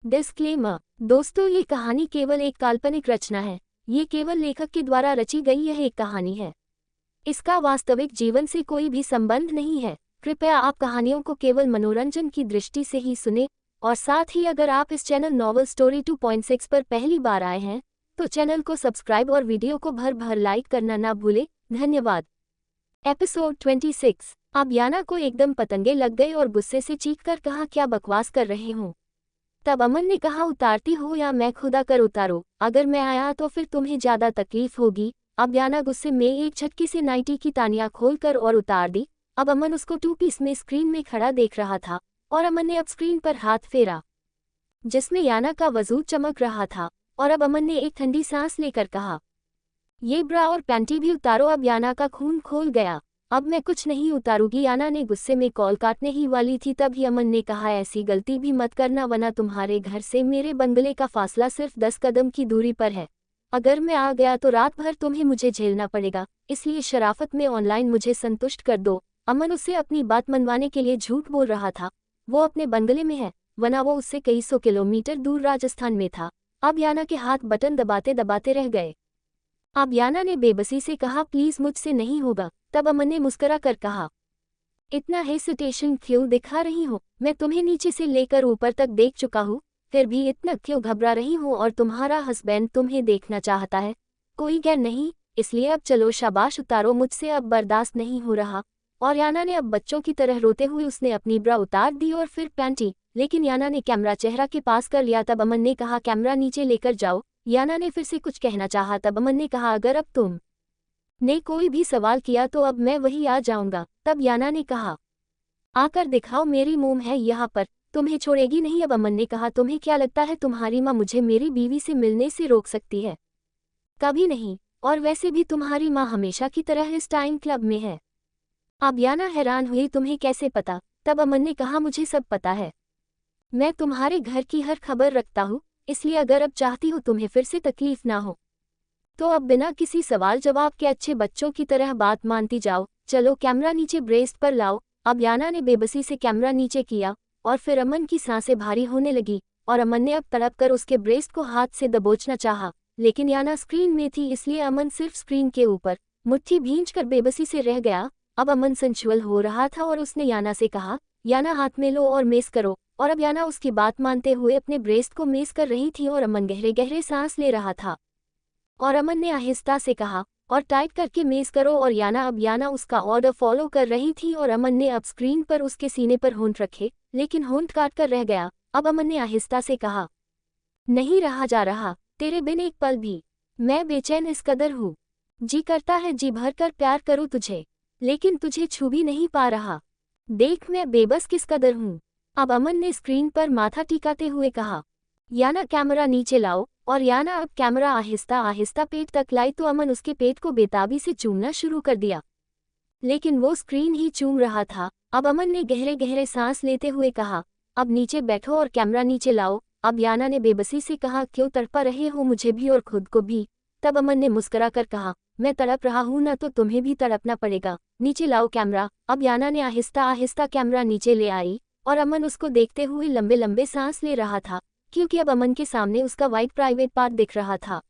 Disclaimer. दोस्तों, ये कहानी केवल एक काल्पनिक रचना है। ये केवल लेखक के द्वारा रची गई यह एक कहानी है। इसका वास्तविक जीवन से कोई भी संबंध नहीं है। कृपया आप कहानियों को केवल मनोरंजन की दृष्टि से ही सुने, और साथ ही अगर आप इस चैनल नॉवल स्टोरी 2.6 पर पहली बार आए हैं तो चैनल को सब्सक्राइब और वीडियो को भर भर लाइक करना ना भूलें। धन्यवाद। एपिसोड 26। अब याना को एकदम पतंगे लग गए और गुस्से से चीखकर कहा, क्या बकवास कर रहे हो। तब अमन ने कहा, उतारती हो या मैं खुद आकर उतारो। अगर मैं आया तो फिर तुम्हें ज्यादा तकलीफ होगी। अब याना गुस्से में एक झटकी से नाइटी की तानियां खोलकर और उतार दी। अब अमन उसको 2 पीस में स्क्रीन में खड़ा देख रहा था और अमन ने अब स्क्रीन पर हाथ फेरा जिसमें याना का वजूद चमक रहा था। और अब अमन ने एक ठंडी सांस लेकर कहा, ये ब्रा और पैंटी भी उतारो। अब याना का खून खोल गया। अब मैं कुछ नहीं उतारूंगी। याना ने गुस्से में कॉल काटने ही वाली थी तभी अमन ने कहा, ऐसी गलती भी मत करना वरना तुम्हारे घर से मेरे बंगले का फासला सिर्फ 10 कदम की दूरी पर है। अगर मैं आ गया तो रात भर तुम्हें मुझे झेलना पड़ेगा, इसलिए शराफत में ऑनलाइन मुझे संतुष्ट कर दो। अमन उससे अपनी बात मनवाने के लिए झूठ बोल रहा था। वो अपने बंगले में है, वरना वो उससे कई 100 किलोमीटर दूर राजस्थान में था। अब याना के हाथ बटन दबाते दबाते रह गए। अब याना ने बेबसी से कहा, प्लीज मुझसे नहीं होगा। तब अमन ने मुस्कुरा कर कहा, इतना हेसिटेशन क्यों दिखा रही हो। मैं तुम्हें नीचे से लेकर ऊपर तक देख चुका हूँ, फिर भी इतना क्यों घबरा रही हो। और तुम्हारा हस्बैंड तुम्हें देखना चाहता है। कोई गैर नहीं, इसलिए अब चलो शाबाश उतारो, मुझसे अब बर्दाश्त नहीं हो रहा। और याना ने अब बच्चों की तरह रोते हुए उसने अपनी ब्रा उतार दी और फिर पैंटी, लेकिन याना ने कैमरा चेहरा के पास कर लिया। तब अमन ने कहा, कैमरा नीचे लेकर जाओ। याना ने फिर से कुछ कहना चाहा। तब अमन ने कहा, अगर अब तुम ने कोई भी सवाल किया तो अब मैं वही आ जाऊंगा। तब याना ने कहा, आकर दिखाओ, मेरी मोम है यहाँ पर, तुम्हें छोड़ेगी नहीं। अब अमन ने कहा, तुम्हें क्या लगता है तुम्हारी माँ मुझे मेरी बीवी से मिलने से रोक सकती है? कभी नहीं, और वैसे भी तुम्हारी माँ हमेशा की तरह इस टाइम क्लब में है। अब याना हैरान हुई, तुम्हें कैसे पता? तब अमन ने कहा, मुझे सब पता है। मैं तुम्हारे घर की हर खबर रखता हूँ, इसलिए अगर अब चाहती हो तुम्हें फिर से तकलीफ ना हो तो अब बिना किसी सवाल जवाब के अच्छे बच्चों की तरह बात मानती जाओ। चलो कैमरा नीचे ब्रेस्ट पर लाओ। अब याना ने बेबसी से कैमरा नीचे किया और फिर अमन की सांसें भारी होने लगी और अमन ने अब तड़प कर उसके ब्रेस्ट को हाथ से दबोचना चाहा, लेकिन याना स्क्रीन में थी इसलिए अमन सिर्फ स्क्रीन के ऊपर मुट्ठी भींचकर बेबसी से रह गया। अब अमन सेंसुअल हो रहा था और उसने याना से कहा, याना हाथ में लो और मेस करो। और अब याना उसकी बात मानते हुए अपने ब्रेस्ट को मेस कर रही थी और अमन गहरे गहरे सांस ले रहा था। और अमन ने आहिस्ता से कहा, और टाइट करके मेस करो। और याना उसका ऑर्डर फॉलो कर रही थी और अमन ने अब स्क्रीन पर उसके सीने पर होंठ रखे, लेकिन होंठ काट कर रह गया। अब अमन ने आहिस्ता से कहा, नहीं रहा जा रहा तेरे बिन एक पल भी। मैं बेचैन इस कदर हूँ, जी करता है जी भर कर प्यार करूँ तुझे, लेकिन तुझे छू भी नहीं पा रहा। देख मैं बेबस किस कदर हूँ। अब अमन ने स्क्रीन पर माथा टिकाते हुए कहा, याना कैमरा नीचे लाओ। और याना अब कैमरा आहिस्ता आहिस्ता पेट तक लाई तो अमन उसके पेट को बेताबी से चूमना शुरू कर दिया, लेकिन वो स्क्रीन ही चूम रहा था। अब अमन ने गहरे गहरे सांस लेते हुए कहा, अब नीचे बैठो और कैमरा नीचे लाओ। अब याना ने बेबसी से कहा, क्यों तड़पा रहे हो, मुझे भी और खुद को भी। तब अमन ने मुस्कुरा कर कहा, मैं तड़प रहा हूँ ना तो तुम्हें भी तड़पना पड़ेगा, नीचे लाओ कैमरा। अब याना ने आहिस्ता आहिस्ता कैमरा नीचे ले आई और अमन उसको देखते हुए लंबे लंबे सांस ले रहा था, क्योंकि अब अमन के सामने उसका वाइट प्राइवेट पार्ट दिख रहा था।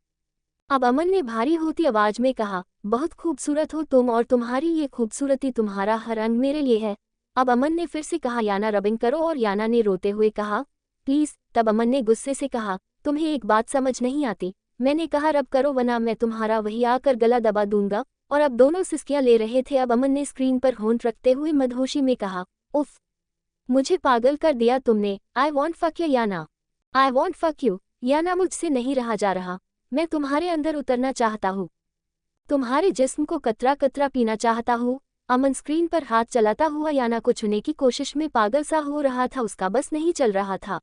अब अमन ने भारी होती आवाज में कहा, बहुत खूबसूरत हो तुम और तुम्हारी ये खूबसूरती, तुम्हारा हर अंग मेरे लिए है। अब अमन ने फिर से कहा, याना रबिंग करो। और याना ने रोते हुए कहा, प्लीज। तब अमन ने गुस्से से कहा, तुम्हें एक बात समझ नहीं आती, मैंने कहा रब करो वरना मैं तुम्हारा वही आकर गला दबा दूंगा। और अब दोनों सिसकियां ले रहे थे। अब अमन ने स्क्रीन पर होंठ रखते हुए मदहोशी में कहा, उफ, मुझे पागल कर दिया तुमने। आई वॉन्ट फक यू याना, आई वॉन्ट फक यू याना, मुझसे नहीं रहा जा रहा, मैं तुम्हारे अंदर उतरना चाहता हूँ, तुम्हारे जिस्म को कतरा कतरा पीना चाहता हूँ। अमन स्क्रीन पर हाथ चलाता हुआ याना को छूने की कोशिश में पागल सा हो रहा था, उसका बस नहीं चल रहा था।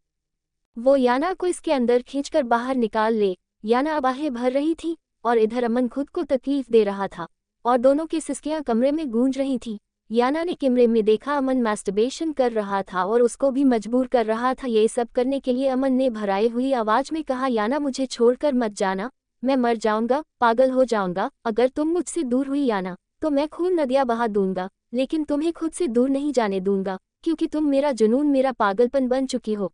वो याना को इसके अंदर खींचकर बाहर निकाल ले। याना बाहें भर रही थी और इधर अमन खुद को तकलीफ दे रहा था और दोनों की सिसकियां कमरे में गूंज रही थी। याना ने कैमरे में देखा अमन मैस्टरबेशन कर रहा था और उसको भी मजबूर कर रहा था ये सब करने के लिए। अमन ने भराई हुई आवाज में कहा, याना मुझे छोड़कर मत जाना, मैं मर जाऊंगा, पागल हो जाऊंगा। अगर तुम मुझसे दूर हुई याना तो मैं खून नदियां बहा दूंगा, लेकिन तुम्हें खुद से दूर नहीं जाने दूंगा, क्योंकि तुम मेरा जुनून, मेरा पागलपन बन चुकी हो।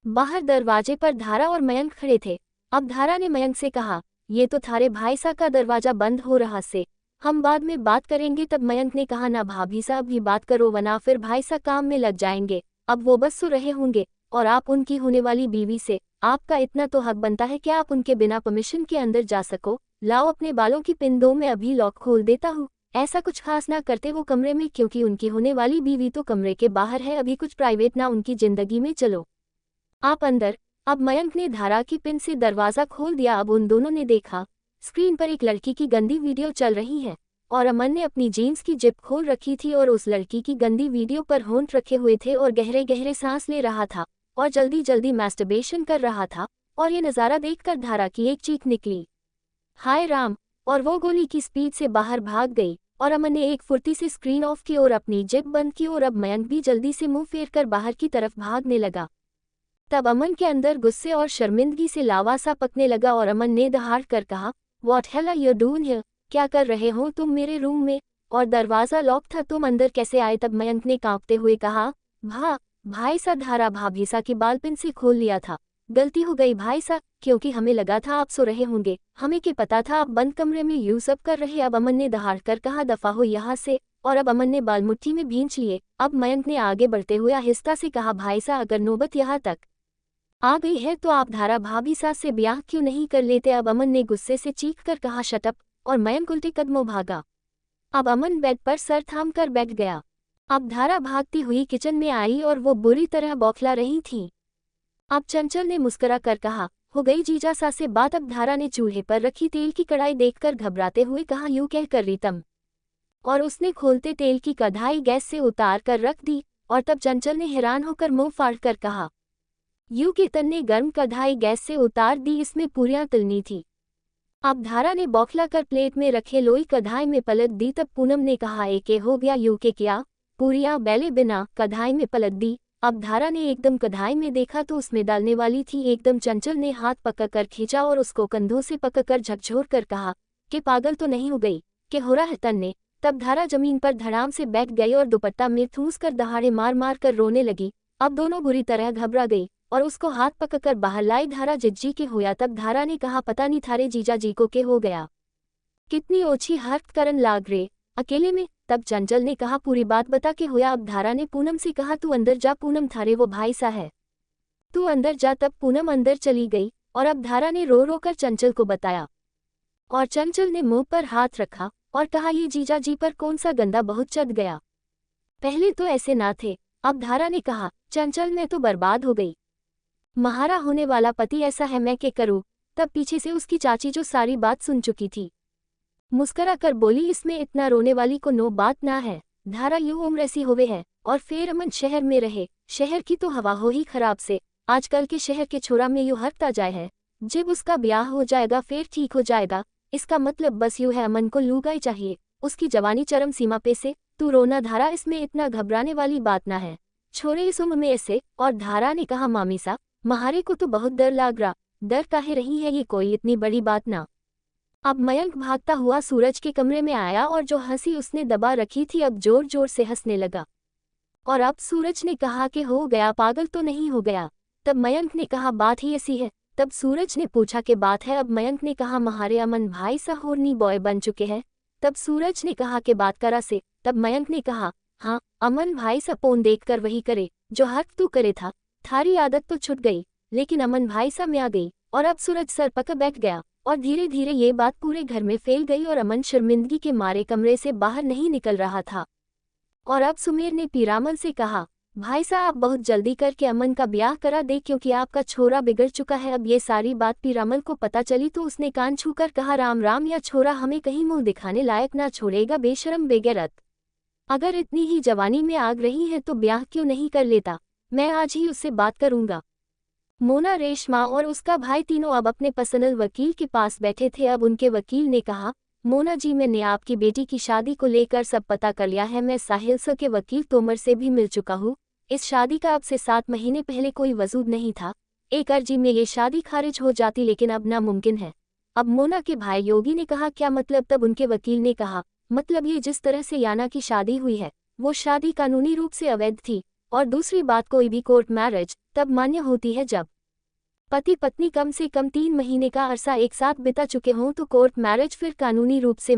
बाहर दरवाजे पर धारा और मयंक खड़े थे। अब धारा ने मयंक से कहा, ये तो थारे भाई सा का दरवाजा बंद हो रहा से, हम बाद में बात करेंगे। तब मयंक ने कहा, ना भाभी साहब भी बात करो वरना फिर भाई सा काम में लग जाएंगे। अब वो बस सो रहे होंगे और आप उनकी होने वाली बीवी से आपका इतना तो हक बनता है कि आप उनके बिना परमिशन के अंदर जा सको। लाओ अपने बालों की पिन दो, मैं अभी लॉक खोल देता हूँ। ऐसा कुछ खास ना करते वो कमरे में, क्योंकि उनकी होने वाली बीवी तो कमरे के बाहर है, अभी कुछ प्राइवेट ना उनकी जिंदगी में, चलो आप अंदर। अब मयंक ने धारा की पिन से दरवाजा खोल दिया। अब उन दोनों ने देखा स्क्रीन पर एक लड़की की गंदी वीडियो चल रही है और अमन ने अपनी जीन्स की जिप खोल रखी थी और उस लड़की की गंदी वीडियो पर होंठ रखे हुए थे और गहरे गहरे सांस ले रहा था और जल्दी जल्दी मैस्टरबेशन कर रहा था। और ये नज़ारा देखकर धारा की एक चीख निकली, हाय राम! और वो गोली की स्पीड से बाहर भाग गई और अमन ने एक फुर्ती से स्क्रीन ऑफ की और अपनी जिप बंद की और अब मयंक भी जल्दी से मुंह फेर कर बाहर की तरफ भागने लगा। तब अमन के अंदर गुस्से और शर्मिंदगी से लावा सा पकने लगा और अमन ने दहाड़ कर कहा, what hell are you doing here? क्या कर रहे हो तुम मेरे रूम में? और दरवाज़ा लॉक था, तुम अंदर कैसे आए? तब मयंक ने कांपते हुए कहा, भाई सा धारा भाभी सा की बाल पिन से खोल लिया था, गलती हो गई भाई सा, क्योंकि हमें लगा था आप सो रहे होंगे, हमें क्या पता था आप बंद कमरे में यूं सब कर रहे। अब अमन ने दहाड़ कर कहा, दफा हो यहाँ से। और अब अमन ने बाल मुट्ठी में भींच लिए। अब मयंक ने आगे बढ़ते हुए आहिस्ता से कहा, भाई सा अगर नौबत यहाँ तक आ गई है तो आप धारा भाभी सा से ब्याह क्यों नहीं कर लेते? अब अमन ने गुस्से से चीख कर कहा, शटअप। और मयंक उल्टे कदमों भागा। अब अमन बेड पर सर थाम कर बैठ गया। अब धारा भागती हुई किचन में आई और वो बुरी तरह बौखला रही थी। अब चंचल ने मुस्कुरा कर कहा, हो गई जीजा सा से बात। अब धारा ने चूल्हे पर रखी तेल की कढ़ाई देखकर घबराते हुए कहा, यूं कह कर रीतम। और उसने खोलते तेल की कढ़ाई गैस से उतार कर रख दी। और तब चंचल ने हैरान होकर मुंह फाड़ कर कहा, यूं कीर्तन ने गर्म कढ़ाई गैस से उतार दी, इसमें पूरियां तलनी थी। अब धारा ने बौखला कर प्लेट में रखे लोई कढ़ाई में पलट दी। तब पूनम ने कहा, एके हो गया यूं के क्या? पूरियां बेले बिना कढ़ाई में पलट दी। अब धारा ने एकदम कढ़ाई में देखा तो उसमें डालने वाली थी एकदम। चंचल ने हाथ पकड़कर खींचा और उसको कंधों से पकड़कर झकझोर कर कहा, कि पागल तो नहीं हो गई, कि हो रहा है तन्ने? तब धारा जमीन पर धड़ाम से बैठ गई और दुपट्टा में ठूस कर दहाड़े मार मार कर रोने लगी। अब दोनों बुरी तरह घबरा गई और उसको हाथ पकड़कर बाहर लाई। धारा जिज्जी के होया। तब धारा ने कहा, पता नहीं थारे जीजा जी को के हो गया, कितनी ओछी हरकत करन लाग रे अकेले में। तब चंचल ने कहा, पूरी बात बता के होया? अब धारा ने पूनम से कहा, तू अंदर जा पूनम, थारे वो भाई सा है, तू अंदर जा। तब पूनम अंदर चली गई और अब धारा ने रो रो कर चंचल को बताया और चंचल ने मुंह पर हाथ रखा और कहा, ये जीजा जी पर कौन सा गंदा बहुत चढ़ गया, पहले तो ऐसे ना थे। अब धारा ने कहा, चंचल मैं तो बर्बाद हो गई, महारा होने वाला पति ऐसा है, मैं क्या करूं? तब पीछे से उसकी चाची जो सारी बात सुन चुकी थी मुस्करा कर बोली, इसमें इतना रोने वाली को नो बात ना है। धारा यूं उम्र ऐसी होवे है और फिर अमन शहर में रहे, शहर की तो हवा हो ही खराब से। आजकल के शहर के छोरा में यूं हरता जाए है, जब उसका ब्याह हो जाएगा फिर ठीक हो जाएगा। इसका मतलब बस यूं है, अमन को लूगाई चाहिए, उसकी जवानी चरम सीमा पे से। तू रोना धारा, इसमें इतना घबराने वाली बात ना है, छोरे इस उम्र में ऐसे। और धारा ने कहा, मामी सा महारे को तो बहुत डर लाग रहा। डर काहे रही है, ये कोई इतनी बड़ी बात ना। अब मयंक भागता हुआ सूरज के कमरे में आया और जो हंसी उसने दबा रखी थी अब जोर जोर से हंसने लगा। और अब सूरज ने कहा, कि हो गया, पागल तो नहीं हो गया? तब मयंक ने कहा, बात ही ऐसी है। तब सूरज ने पूछा, कि बात है? अब मयंक ने कहा, महारे अमन भाई सा होर्नी बॉय बन चुके हैं। तब सूरज ने कहा, कि बात करा से? तब मयंक ने कहा, हाँ, अमन भाई सा पोन देख कर वही करे जो हक तू करे था। थारी आदत तो छूट गई, लेकिन अमन भाई सा में आ गई। और अब सूरज सर पकड़ बैठ गया और धीरे धीरे ये बात पूरे घर में फैल गई और अमन शर्मिंदगी के मारे कमरे से बाहर नहीं निकल रहा था। और अब सुमेर ने पीरामल से कहा, भाई साहब आप बहुत जल्दी करके अमन का ब्याह करा दे, क्योंकि आपका छोरा बिगड़ चुका है। अब ये सारी बात पीरामल को पता चली तो उसने कान छूकर कहा, राम राम, या छोरा हमें कहीं मुंह दिखाने लायक ना छोड़ेगा, बेशरम बेगैरत। अगर इतनी ही जवानी में आग रही है तो ब्याह क्यों नहीं कर लेता? मैं आज ही उससे बात करूंगा। मोना, रेशमा और उसका भाई तीनों अब अपने पर्सनल वकील के पास बैठे थे। अब उनके वकील ने कहा, मोना जी मैंने आपकी बेटी की शादी को लेकर सब पता कर लिया है। मैं साहिल सर के वकील तोमर से भी मिल चुका हूँ। इस शादी का अब से 7 महीने पहले कोई वजूद नहीं था। एक अर्जी में ये शादी खारिज हो जाती, लेकिन अब नामुमकिन है। अब मोना के भाई योगी ने कहा, क्या मतलब? तब उनके वकील ने कहा, मतलब ये जिस तरह से याना की शादी हुई है वो शादी कानूनी रूप से अवैध थी। और दूसरी बात, कोई भी कोर्ट मैरिज तब मान्य होती है जब पति पत्नी कम से कम 3 महीने का अरसा एक साथ बिता चुके हों, तो कोर्ट मैरिज फिर कानूनी रूप से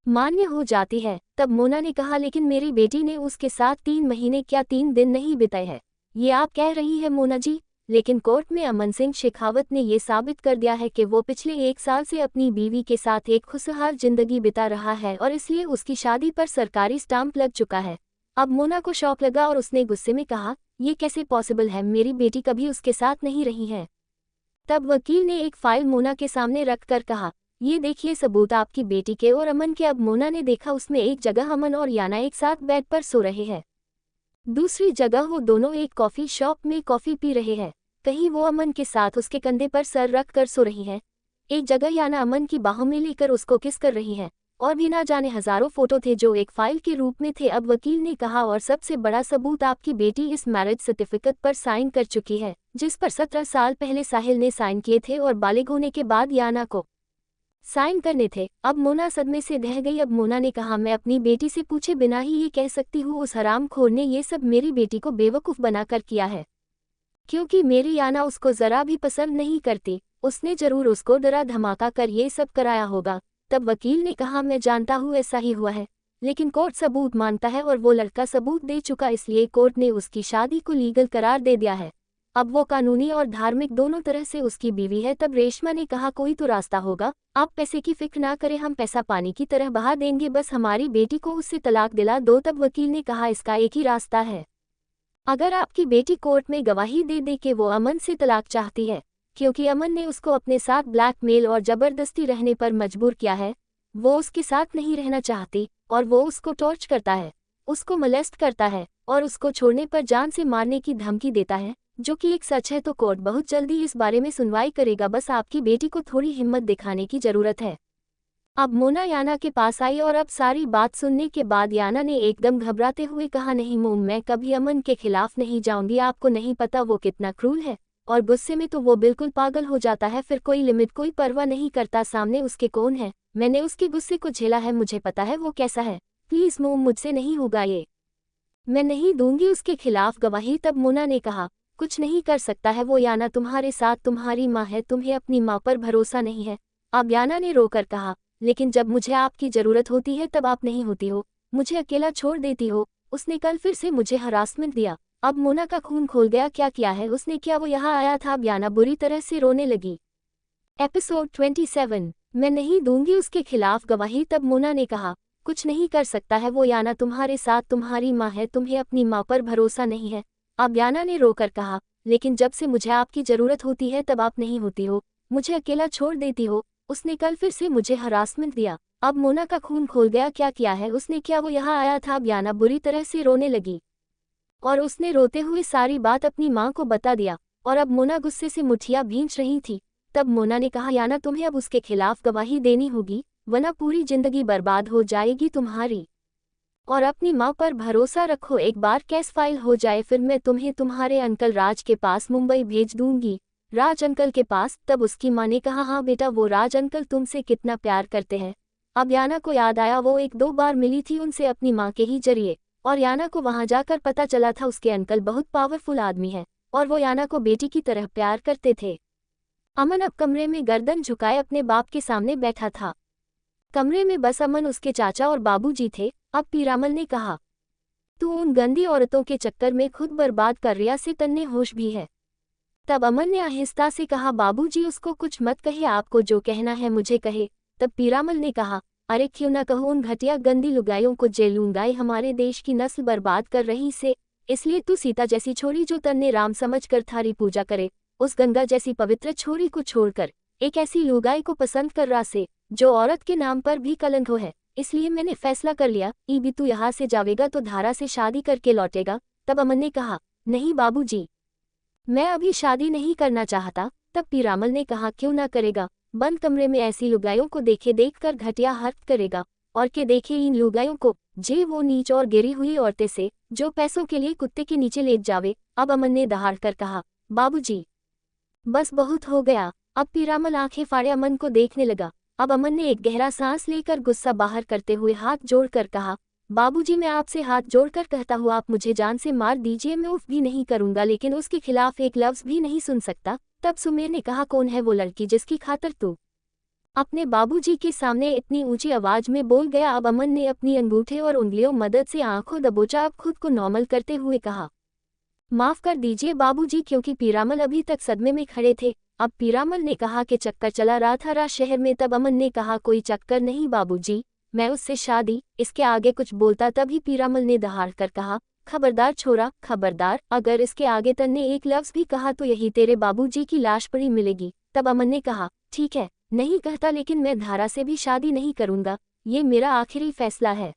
मान्य हो जाती है। तब मोना ने कहा, लेकिन मेरी बेटी ने उसके साथ 3 महीने क्या 3 दिन नहीं बिताए हैं, ये आप कह रही है मोना जी। लेकिन कोर्ट में अमन सिंह शेखावत ने ये साबित कर दिया है कि वो पिछले 1 साल से अपनी बीवी के साथ एक खुशहाल जिंदगी बिता रहा है और इसलिए उसकी शादी पर सरकारी स्टाम्प लग चुका है। अब मोना को शौक लगा और उसने गुस्से में कहा, ये कैसे पॉसिबल है, मेरी बेटी कभी उसके साथ नहीं रही है। तब वकील ने एक फाइल मोना के सामने रख कर कहा, ये देखिए सबूत आपकी बेटी के और अमन के। अब मोना ने देखा उसमें एक जगह अमन और याना एक साथ बेड पर सो रहे हैं, दूसरी जगह वो दोनों एक कॉफी शॉप में कॉफी पी रहे हैं। कहीं वो अमन के साथ उसके कंधे पर सर रख कर सो रही है, एक जगह याना अमन की बाहों में लेकर उसको किस कर रही है, और भी ना जाने हजारों फोटो थे जो एक फाइल के रूप में थे। अब वकील ने कहा, और सबसे बड़ा सबूत, आपकी बेटी इस मैरिज सर्टिफिकेट पर साइन कर चुकी है जिस पर 17 साल पहले साहिल ने साइन किए थे और बालिग होने के बाद याना को साइन करने थे। अब मोना सदमे से ढह गई। अब मोना ने कहा, मैं अपनी बेटी से पूछे बिना ही ये कह सकती हूँ, उस हरामखोर ने ये सब मेरी बेटी को बेवकूफ़ बनाकर किया है, क्योंकि मेरी याना उसको ज़रा भी पसंद नहीं करती, उसने ज़रूर उसको डरा धमाका कर ये सब कराया होगा। तब वकील ने कहा, मैं जानता हूँ ऐसा ही हुआ है, लेकिन कोर्ट सबूत मानता है और वो लड़का सबूत दे चुका, इसलिए कोर्ट ने उसकी शादी को लीगल करार दे दिया है। अब वो कानूनी और धार्मिक दोनों तरह से उसकी बीवी है। तब रेशमा ने कहा, कोई तो रास्ता होगा, आप पैसे की फिक्र ना करें, हम पैसा पानी की तरह बहा देंगे, बस हमारी बेटी को उससे तलाक दिला दो। तब वकील ने कहा, इसका एक ही रास्ता है, अगर आपकी बेटी कोर्ट में गवाही दे दे कि वो अमन से तलाक चाहती है, क्योंकि अमन ने उसको अपने साथ ब्लैकमेल और जबरदस्ती रहने पर मजबूर किया है, वो उसके साथ नहीं रहना चाहती और वो उसको टॉर्च करता है, उसको मोलेस्ट करता है और उसको छोड़ने पर जान से मारने की धमकी देता है, जो कि एक सच है, तो कोर्ट बहुत जल्दी इस बारे में सुनवाई करेगा, बस आपकी बेटी को थोड़ी हिम्मत दिखाने की जरूरत है। अब मोना याना के पास आई और अब सारी बात सुनने के बाद याना ने एकदम घबराते हुए कहा, नहीं मोम, मैं कभी अमन के खिलाफ नहीं जाऊंगी, आपको नहीं पता वो कितना क्रूर है, और गुस्से में तो वो बिल्कुल पागल हो जाता है, फिर कोई लिमिट कोई परवाह नहीं करता सामने उसके कौन है। मैंने उसके गुस्से को झेला है, मुझे पता है वो कैसा है, प्लीज मोम, मुझसे नहीं होगा ये, मैं नहीं दूंगी उसके खिलाफ गवाही। तब मोना ने कहा, कुछ नहीं कर सकता है वो, याना तुम्हारे साथ तुम्हारी माँ है, तुम्हें अपनी माँ पर भरोसा नहीं है। अब याना ने रोकर कहा, लेकिन जब मुझे आपकी ज़रूरत होती है तब आप नहीं होती हो, मुझे अकेला छोड़ देती हो। उसने कल फिर से मुझे हरासमेंट दिया। अब मोना का खून खोल गया, क्या किया है उसने, क्या वो यहाँ आया था। अब याना बुरी तरह से रोने लगी। एपिसोड 27, मैं नहीं दूंगी उसके खिलाफ गवाही। तब मोना ने कहा, कुछ नहीं कर सकता है वो, याना तुम्हारे साथ तुम्हारी माँ है, तुम्हें अपनी माँ पर भरोसा नहीं है। अब याना ने रोकर कहा, लेकिन जब से मुझे आपकी ज़रूरत होती है तब आप नहीं होती हो, मुझे अकेला छोड़ देती हो। उसने कल फिर से मुझे हरासमेंट दिया। अब मोना का खून खोल गया, क्या किया है उसने, क्या वो यहाँ आया था। अब याना बुरी तरह से रोने लगी और उसने रोते हुए सारी बात अपनी माँ को बता दिया, और अब मोना गुस्से से मुठियाँ भींच रही थी। तब मोना ने कहा, याना तुम्हें अब उसके खिलाफ गवाही देनी होगी, वरना पूरी जिंदगी बर्बाद हो जाएगी तुम्हारी, और अपनी माँ पर भरोसा रखो, एक बार केस फाइल हो जाए फिर मैं तुम्हें तुम्हारे अंकल राज के पास मुंबई भेज दूंगी। राज अंकल के पास। तब उसकी माँ ने कहा, हाँ बेटा, वो राज अंकल तुमसे कितना प्यार करते हैं। अब याना को याद आया, वो 1-2 बार मिली थी उनसे अपनी माँ के ही जरिए, और याना को वहाँ जाकर पता चला था उसके अंकल बहुत पावरफुल आदमी है और वो याना को बेटी की तरह प्यार करते थे। अमन अब कमरे में गर्दन झुकाए अपने बाप के सामने बैठा था। कमरे में बस अमन, उसके चाचा और बाबूजी थे। अब पीरामल ने कहा, तू उन गंदी औरतों के चक्कर में खुद बर्बाद कर रिया से तन्ने होश भी है। तब अमन ने आहिस्ता से कहा, बाबूजी उसको कुछ मत कहे, आपको जो कहना है मुझे कहे। तब पीरामल ने कहा, अरे क्यों ना कहो, उन घटिया गंदी लुगाइयों को जेलूंगा, हमारे देश की नस्ल बर्बाद कर रही से। इसलिए तू सीता जैसी छोरी जो तन्ने राम समझ कर थारी पूजा करे, उस गंगा जैसी पवित्र छोरी को छोड़कर एक ऐसी लुगाई को पसंद कर रहा से जो औरत के नाम पर भी कलंक हो है। इसलिए मैंने फैसला कर लिया, भी तू यहाँ से जावेगा तो धारा से शादी करके लौटेगा। तब अमन ने कहा, नहीं बाबूजी, मैं अभी शादी नहीं करना चाहता। तब पीरामल ने कहा, क्यों ना करेगा, बंद कमरे में ऐसी लुगाइयों को देखे देखकर घटिया हर्ट करेगा, और के देखे इन लुगाइयों को, जे वो नीच और गिरी हुई औरतें से जो पैसों के लिए कुत्ते के नीचे लेट जावे। अब अमन ने दहाड़ कर कहा, बाबूजी बस बहुत हो गया। अब पीरामल आंखें फाड़े अमन को देखने लगा। अब अमन ने एक गहरा सांस लेकर गुस्सा बाहर करते हुए हाथ जोड़कर कहा, बाबूजी मैं आपसे हाथ जोड़कर कहता हूँ आप मुझे जान से मार दीजिए, मैं उफ भी नहीं करूँगा लेकिन उसके खिलाफ एक लफ्ज़ भी नहीं सुन सकता। तब सुमेर ने कहा कौन है वो लड़की जिसकी खातर तू अपने बाबूजी के सामने इतनी ऊंची आवाज में बोल गया। अब अमन ने अपनी अंगूठे और उंगलियों मदद से आंखों दबोचा। अब खुद को नॉर्मल करते हुए कहा माफ कर दीजिए बाबूजी, क्योंकि पीरामल अभी तक सदमे में खड़े थे। अब पीरामल ने कहा कि चक्कर चला रहा था रात शहर में। तब अमन ने कहा कोई चक्कर नहीं बाबूजी, मैं उससे शादी। इसके आगे कुछ बोलता तभी पीरामल ने दहाड़ कर कहा खबरदार छोरा, खबरदार, अगर इसके आगे तन्ने एक लफ्ज भी कहा तो यही तेरे बाबूजी की लाश पड़ी मिलेगी। तब अमन ने कहा ठीक है, नहीं कहता, लेकिन मैं धारा से भी शादी नहीं करूंगा, ये मेरा आखिरी फैसला है।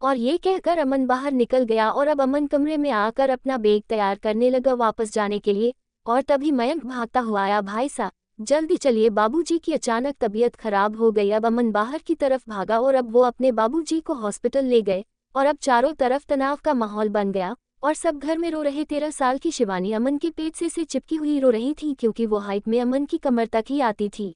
और ये कहकर अमन बाहर निकल गया। और अब अमन कमरे में आकर अपना बैग तैयार करने लगा वापस जाने के लिए। और तभी मयंक भागता हुआ आया, भाई साहब जल्दी चलिए, बाबूजी की अचानक तबीयत खराब हो गई। अब अमन बाहर की तरफ भागा और अब वो अपने बाबूजी को हॉस्पिटल ले गए। और अब चारों तरफ तनाव का माहौल बन गया और सब घर में रो रहे। 13 साल की शिवानी अमन के पेट से चिपकी हुई रो रही थी, क्योंकि वो हाइट में अमन की कमर तक ही आती थी।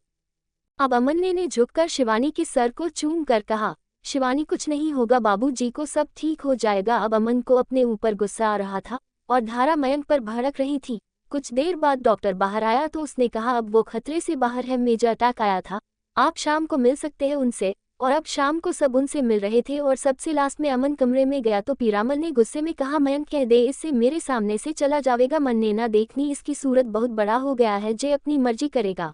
अब अमन ने झुककर शिवानी के सर को चूम कर कहा शिवानी कुछ नहीं होगा बाबूजी को, सब ठीक हो जाएगा। अब अमन को अपने ऊपर गुस्सा आ रहा था और धारा मयंक पर भड़क रही थी। कुछ देर बाद डॉक्टर बाहर आया तो उसने कहा अब वो खतरे से बाहर है, मेजर अटैक आया था, आप शाम को मिल सकते हैं उनसे। और अब शाम को सब उनसे मिल रहे थे और सबसे लास्ट में अमन कमरे में गया तो पीरामल ने गुस्से में कहा मयंक कह दे इससे मेरे सामने से चला जावेगा, मन ने ना देखनी, इसकी सूरत बहुत बड़ा हो गया है, जे अपनी मर्जी करेगा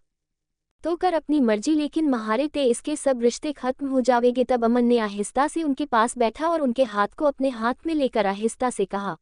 तो कर अपनी मर्जी, लेकिन महारे ते इसके सब रिश्ते खत्म हो जावेंगे। तब अमन ने आहिस्ता से उनके पास बैठा और उनके हाथ को अपने हाथ में लेकर आहिस्ता से कहा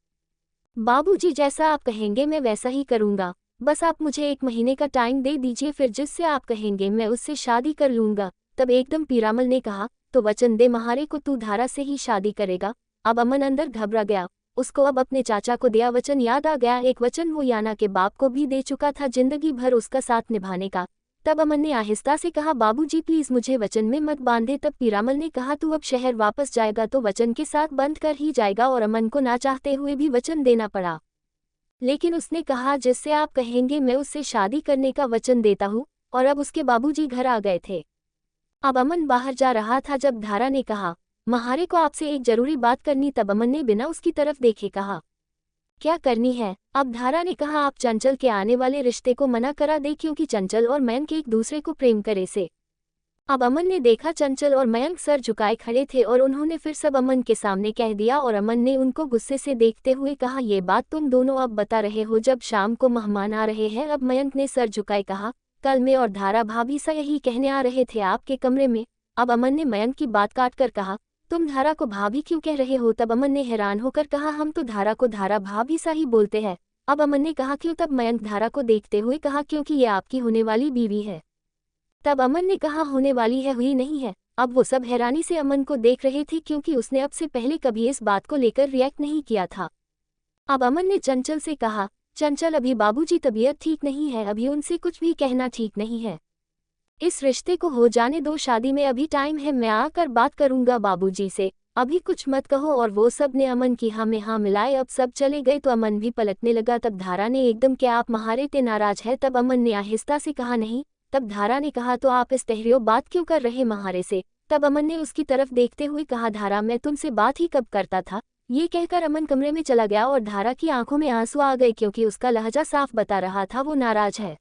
बाबूजी जैसा आप कहेंगे मैं वैसा ही करूंगा, बस आप मुझे 1 महीने का टाइम दे दीजिए, फिर जिससे आप कहेंगे मैं उससे शादी कर लूंगा। तब एकदम पीरामल ने कहा तो वचन दे महारे को, तू धारा से ही शादी करेगा। अब अमन अंदर घबरा गया, उसको अब अपने चाचा को दिया वचन याद आ गया, एक वचन वो याना के बाप को भी दे चुका था जिंदगी भर उसका साथ निभाने का। तब अमन ने आहिस्ता से कहा बाबूजी प्लीज मुझे वचन में मत बांधे। तब पीरामल ने कहा तू अब शहर वापस जाएगा तो वचन के साथ बंद कर ही जाएगा। और अमन को ना चाहते हुए भी वचन देना पड़ा, लेकिन उसने कहा जिससे आप कहेंगे मैं उससे शादी करने का वचन देता हूँ। और अब उसके बाबूजी घर आ गए थे। अब अमन बाहर जा रहा था जब धारा ने कहा महारे को आपसे एक जरूरी बात करनी। तब अमन ने बिना उसकी तरफ देखे कहा क्या करनी है। अब धारा ने कहा आप चंचल के आने वाले रिश्ते को मना करा दे, क्योंकि चंचल और मयंक एक दूसरे को प्रेम करे से। अब अमन ने देखा चंचल और मयंक सर झुकाए खड़े थे और उन्होंने फिर सब अमन के सामने कह दिया। और अमन ने उनको गुस्से से देखते हुए कहा ये बात तुम दोनों अब बता रहे हो जब शाम को मेहमान आ रहे हैं। अब मयंक ने सर झुकाए कहा कल मैं और धारा भाभी सा यही कहने आ रहे थे आपके कमरे में। अब अमन ने मयंक की बात काट कर कहा तुम धारा को भाभी क्यों कह रहे हो। तब अमन ने हैरान होकर कहा हम तो धारा को धारा भाभी सा ही बोलते हैं। अब अमन ने कहा क्यों। तब मयंक धारा को देखते हुए कहा क्योंकि ये आपकी होने वाली बीवी है। तब अमन ने कहा होने वाली है, हुई नहीं है। अब वो सब हैरानी से अमन को देख रहे थे, क्योंकि उसने अब से पहले कभी इस बात को लेकर रिएक्ट नहीं किया था। अब अमन ने चंचल से कहा चंचल अभी बाबूजी तबीयत ठीक नहीं है, अभी उनसे कुछ भी कहना ठीक नहीं है, इस रिश्ते को हो जाने दो, शादी में अभी टाइम है, मैं आकर बात करूंगा बाबूजी से, अभी कुछ मत कहो। और वो सब ने अमन की हाँ में हाँ मिलाए। अब सब चले गए तो अमन भी पलटने लगा। तब धारा ने एकदम क्या आप महारे ते नाराज है। तब अमन ने आहिस्ता से कहा नहीं। तब धारा ने कहा तो आप इस तहरियो बात क्यों कर रहे महारे से। तब अमन ने उसकी तरफ देखते हुए कहा धारा मैं तुमसे बात ही कब करता था। ये कहकर अमन कमरे में चला गया और धारा की आंखों में आंसू आ गए, क्योंकि उसका लहजा साफ बता रहा था वो नाराज है।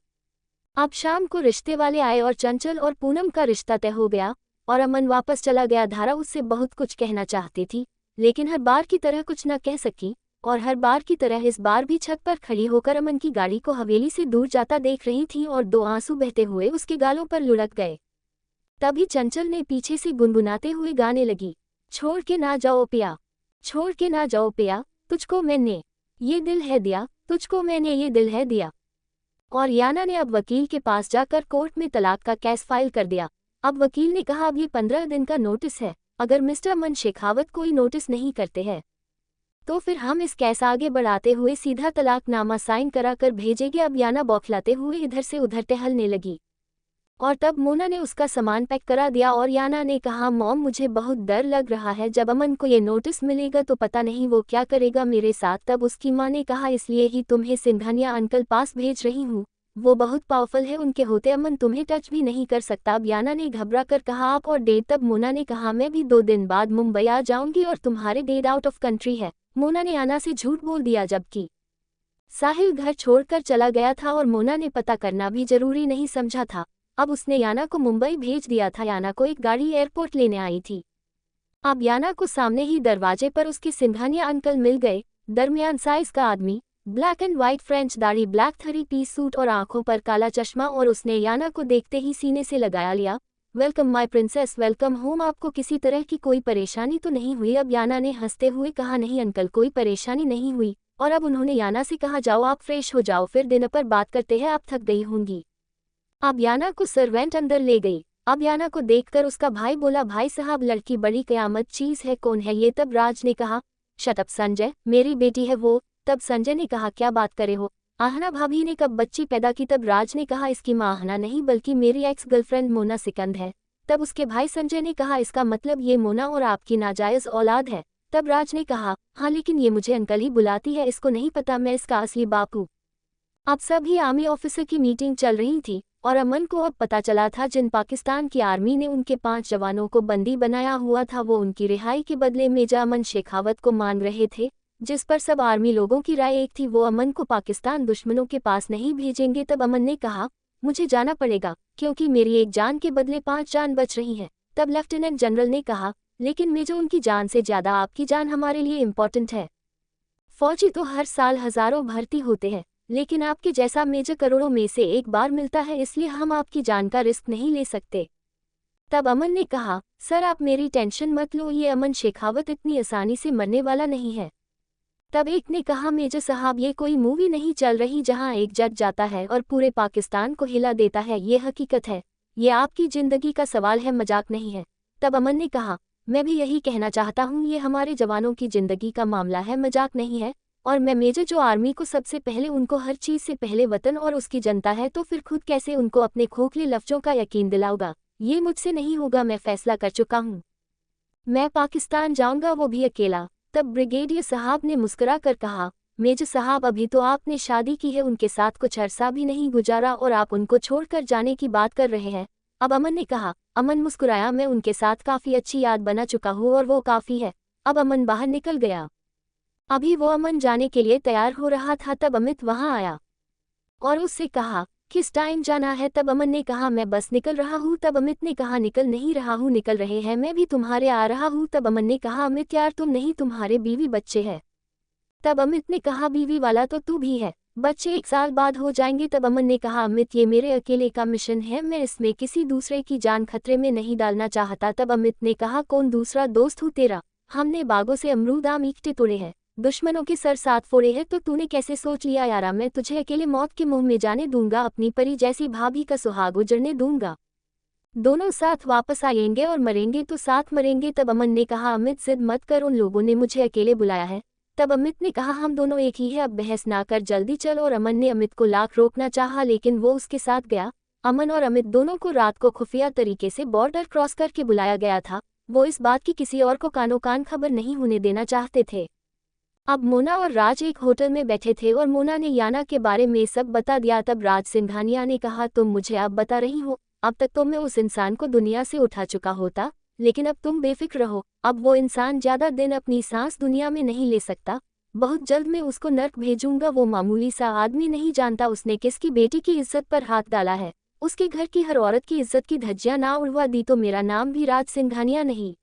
अब शाम को रिश्ते वाले आए और चंचल और पूनम का रिश्ता तय हो गया और अमन वापस चला गया। धारा उससे बहुत कुछ कहना चाहती थी, लेकिन हर बार की तरह कुछ न कह सकी। और हर बार की तरह इस बार भी छत पर खड़ी होकर अमन की गाड़ी को हवेली से दूर जाता देख रही थी और 2 आंसू बहते हुए उसके गालों पर लुढ़क गए। तभी चंचल ने पीछे से गुनगुनाते हुए गाने लगी छोड़ के ना जाओ पिया, छोड़ के ना जाओ पिया, तुझको मैंने ये दिल है दिया, तुझको मैंने ये दिल है दिया। और याना ने अब वकील के पास जाकर कोर्ट में तलाक का केस फाइल कर दिया। अब वकील ने कहा अब ये 15 दिन का नोटिस है, अगर मिस्टर अमन शेखावत कोई नोटिस नहीं करते हैं तो फिर हम इस केस आगे बढ़ाते हुए सीधा तलाकनामा साइन करा कर भेजेंगे। अब याना बौखलाते हुए इधर से उधर टहलने लगी और तब मोना ने उसका सामान पैक करा दिया। और याना ने कहा मॉम मुझे बहुत डर लग रहा है, जब अमन को ये नोटिस मिलेगा तो पता नहीं वो क्या करेगा मेरे साथ। तब उसकी माँ ने कहा इसलिए ही तुम्हें सिंघानिया अंकल पास भेज रही हूँ, वो बहुत पावरफुल है, उनके होते अमन तुम्हें टच भी नहीं कर सकता। अब याना ने घबरा कर कहा आप और डेट। तब मोना ने कहा मैं भी 2 दिन बाद मुंबई आ जाऊंगी और तुम्हारे डेट आउट ऑफ कंट्री है। मोना ने याना से झूठ बोल दिया जबकि साहिल घर छोड़कर चला गया था और मोना ने पता करना भी जरूरी नहीं समझा था। अब उसने याना को मुंबई भेज दिया था। याना को एक गाड़ी एयरपोर्ट लेने आई थी। अब याना को सामने ही दरवाजे पर उसके सिंघानिया अंकल मिल गए। दरमियान साइज का आदमी, ब्लैक एंड व्हाइट फ्रेंच दाढ़ी, ब्लैक 3-पीस सूट और आंखों पर काला चश्मा, और उसने याना को देखते ही सीने से लगाया लिया। Welcome my princess, welcome home. आपको किसी तरह की कोई परेशानी तो नहीं हुई? अब याना ने हंसते हुए कहा नहीं अंकल, कोई परेशानी नहीं हुई। और अब उन्होंने याना से कहा जाओ आप फ्रेश हो जाओ, फिर डिनर पर बात करते हैं, आप थक गई होंगी। अब याना को सर्वेंट अंदर ले गई। अब याना को देखकर उसका भाई बोला भाई साहब लड़की बड़ी कयामत चीज है, कौन है ये? तब राज ने कहा शट अप संजय, मेरी बेटी है वो। तब संजय ने कहा क्या बात करे हो, आहना भाभी ने कब बच्ची पैदा की? तब राज ने कहा इसकी माँ आहना नहीं बल्कि मेरी एक्स गर्लफ्रेंड मोना सिकंद है। तब उसके भाई संजय ने कहा इसका मतलब ये मोना और आपकी नाजायज औलाद है। तब राज ने कहा हाँ लेकिन ये मुझे अंकल ही बुलाती है, इसको नहीं पता मैं इसका असली बाप हूँ। अब सभी आर्मी ऑफिसर की मीटिंग चल रही थी और अमन को अब पता चला था जिन पाकिस्तान की आर्मी ने उनके 5 जवानों को बंदी बनाया हुआ था वो उनकी रिहाई के बदले मेजर अमन शेखावत को मांग रहे थे, जिस पर सब आर्मी लोगों की राय एक थी, वो अमन को पाकिस्तान दुश्मनों के पास नहीं भेजेंगे। तब अमन ने कहा मुझे जाना पड़ेगा क्योंकि मेरी एक जान के बदले 5 जान बच रही हैं। तब लेफ्टिनेंट जनरल ने कहा लेकिन मेजर उनकी जान से ज्यादा आपकी जान हमारे लिए इम्पोर्टेंट है। फौजी तो हर साल हजारों भर्ती होते हैं, लेकिन आपके जैसा मेजर करोड़ों में से एक बार मिलता है, इसलिए हम आपकी जान का रिस्क नहीं ले सकते। तब अमन ने कहा सर आप मेरी टेंशन मत लो, ये अमन शेखावत इतनी आसानी से मरने वाला नहीं है। तब एक ने कहा मेजर साहब ये कोई मूवी नहीं चल रही जहां एक जज जाता है और पूरे पाकिस्तान को हिला देता है, ये हकीकत है, ये आपकी जिंदगी का सवाल है, मजाक नहीं है। तब अमन ने कहा मैं भी यही कहना चाहता हूँ, ये हमारे जवानों की जिंदगी का मामला है, मजाक नहीं है। और मैं मेजर जो आर्मी को सबसे पहले उनको हर चीज से पहले वतन और उसकी जनता है, तो फिर खुद कैसे उनको अपने खोखले लफ्जों का यकीन दिलाऊंगा? ये मुझसे नहीं होगा, मैं फैसला कर चुका हूँ, मैं पाकिस्तान जाऊंगा, वो भी अकेला। तब ब्रिगेडियर साहब ने मुस्कुरा कर कहा मेजर साहब अभी तो आपने शादी की है, उनके साथ कुछ अरसा भी नहीं गुजारा और आप उनको छोड़कर जाने की बात कर रहे हैं। अब अमन ने कहा, अमन मुस्कुराया मैं उनके साथ काफी अच्छी याद बना चुका हूँ और वो काफी है। अब अमन बाहर निकल गया। अभी वो अमन जाने के लिए तैयार हो रहा था तब अमित वहां आया और उससे कहा किस टाइम जाना है? तब अमन ने कहा मैं बस निकल रहा हूँ। तब अमित ने कहा निकल नहीं रहा हूँ, निकल रहे हैं, मैं भी तुम्हारे आ रहा हूँ। तब अमन ने कहा अमित यार तुम नहीं, तुम्हारे बीवी बच्चे हैं। तब अमित ने कहा बीवी वाला तो तू भी है, बच्चे 1 साल बाद हो जाएंगे। तब अमन ने कहा अमित ये मेरे अकेले का मिशन है, मैं इसमें किसी दूसरे की जान खतरे में नहीं डालना चाहता। तब अमित ने कहा कौन दूसरा दोस्त हूँ तेरा? हमने बागों से अमरूद आम ईंटे तोड़े हैं, दुश्मनों के सर 7 फोड़े हैं, तो तूने कैसे सोच लिया यारा मैं तुझे अकेले मौत के मुंह में जाने दूंगा, अपनी परी जैसी भाभी का सुहाग उजड़ने दूंगा। दोनों साथ वापस आएंगे और मरेंगे तो साथ मरेंगे। तब अमन ने कहा अमित जिद मत कर, उन लोगों ने मुझे अकेले बुलाया है। तब अमित ने कहा हम दोनों एक ही है, अब बहस ना कर, जल्दी चल। और अमन ने अमित को लाख रोकना चाहा लेकिन वो उसके साथ गया। अमन और अमित दोनों को रात को खुफिया तरीके से बॉर्डर क्रॉस करके बुलाया गया था, वो इस बात की किसी और को कानो कान खबर नहीं होने देना चाहते थे। अब मोना और राज एक होटल में बैठे थे और मोना ने याना के बारे में सब बता दिया। तब राज सिंघानिया ने कहा तुम मुझे अब बता रही हो, अब तक तो मैं उस इंसान को दुनिया से उठा चुका होता, लेकिन अब तुम बेफिक्र रहो, अब वो इंसान ज्यादा दिन अपनी सांस दुनिया में नहीं ले सकता, बहुत जल्द मैं उसको नर्क भेजूंगा। वो मामूली सा आदमी नहीं जानता उसने किसकी बेटी की इज्जत पर हाथ डाला है, उसके घर की हर औरत की इज्जत की धज्जियां ना उड़वा दी तो मेरा नाम भी राज सिंघानिया नहीं।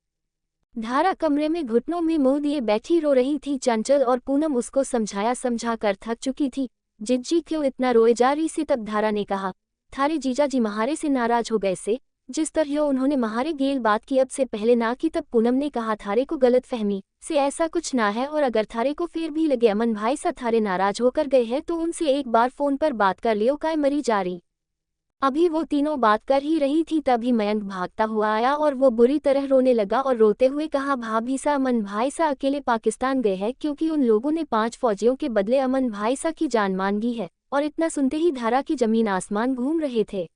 धारा कमरे में घुटनों में मुंह दिए बैठी रो रही थी। चंचल और पूनम उसको समझाया समझा कर थक चुकी थी। जिज्जी क्यों इतना रोए जा रही सी? तब धारा ने कहा थारे जीजा जी महारे से नाराज हो गए से, जिस तरह उन्होंने महारे गेल बात की अब से पहले ना की। तब पूनम ने कहा थारे को गलत फहमी से ऐसा कुछ ना है, और अगर थारे को फिर भी लगे अमन भाई सा थारे नाराज होकर गए हैं तो उनसे एक बार फोन पर बात कर लियो, काय मरी जा रही। अभी वो तीनों बात कर ही रही थी तभी मयंक भागता हुआ आया और वो बुरी तरह रोने लगा और रोते हुए कहा भाभी सा अमन भाई सा अकेले पाकिस्तान गए हैं क्योंकि उन लोगों ने 5 फौजियों के बदले अमन भाई सा की जान मांगी है। और इतना सुनते ही धारा की जमीन आसमान घूम रहे थे।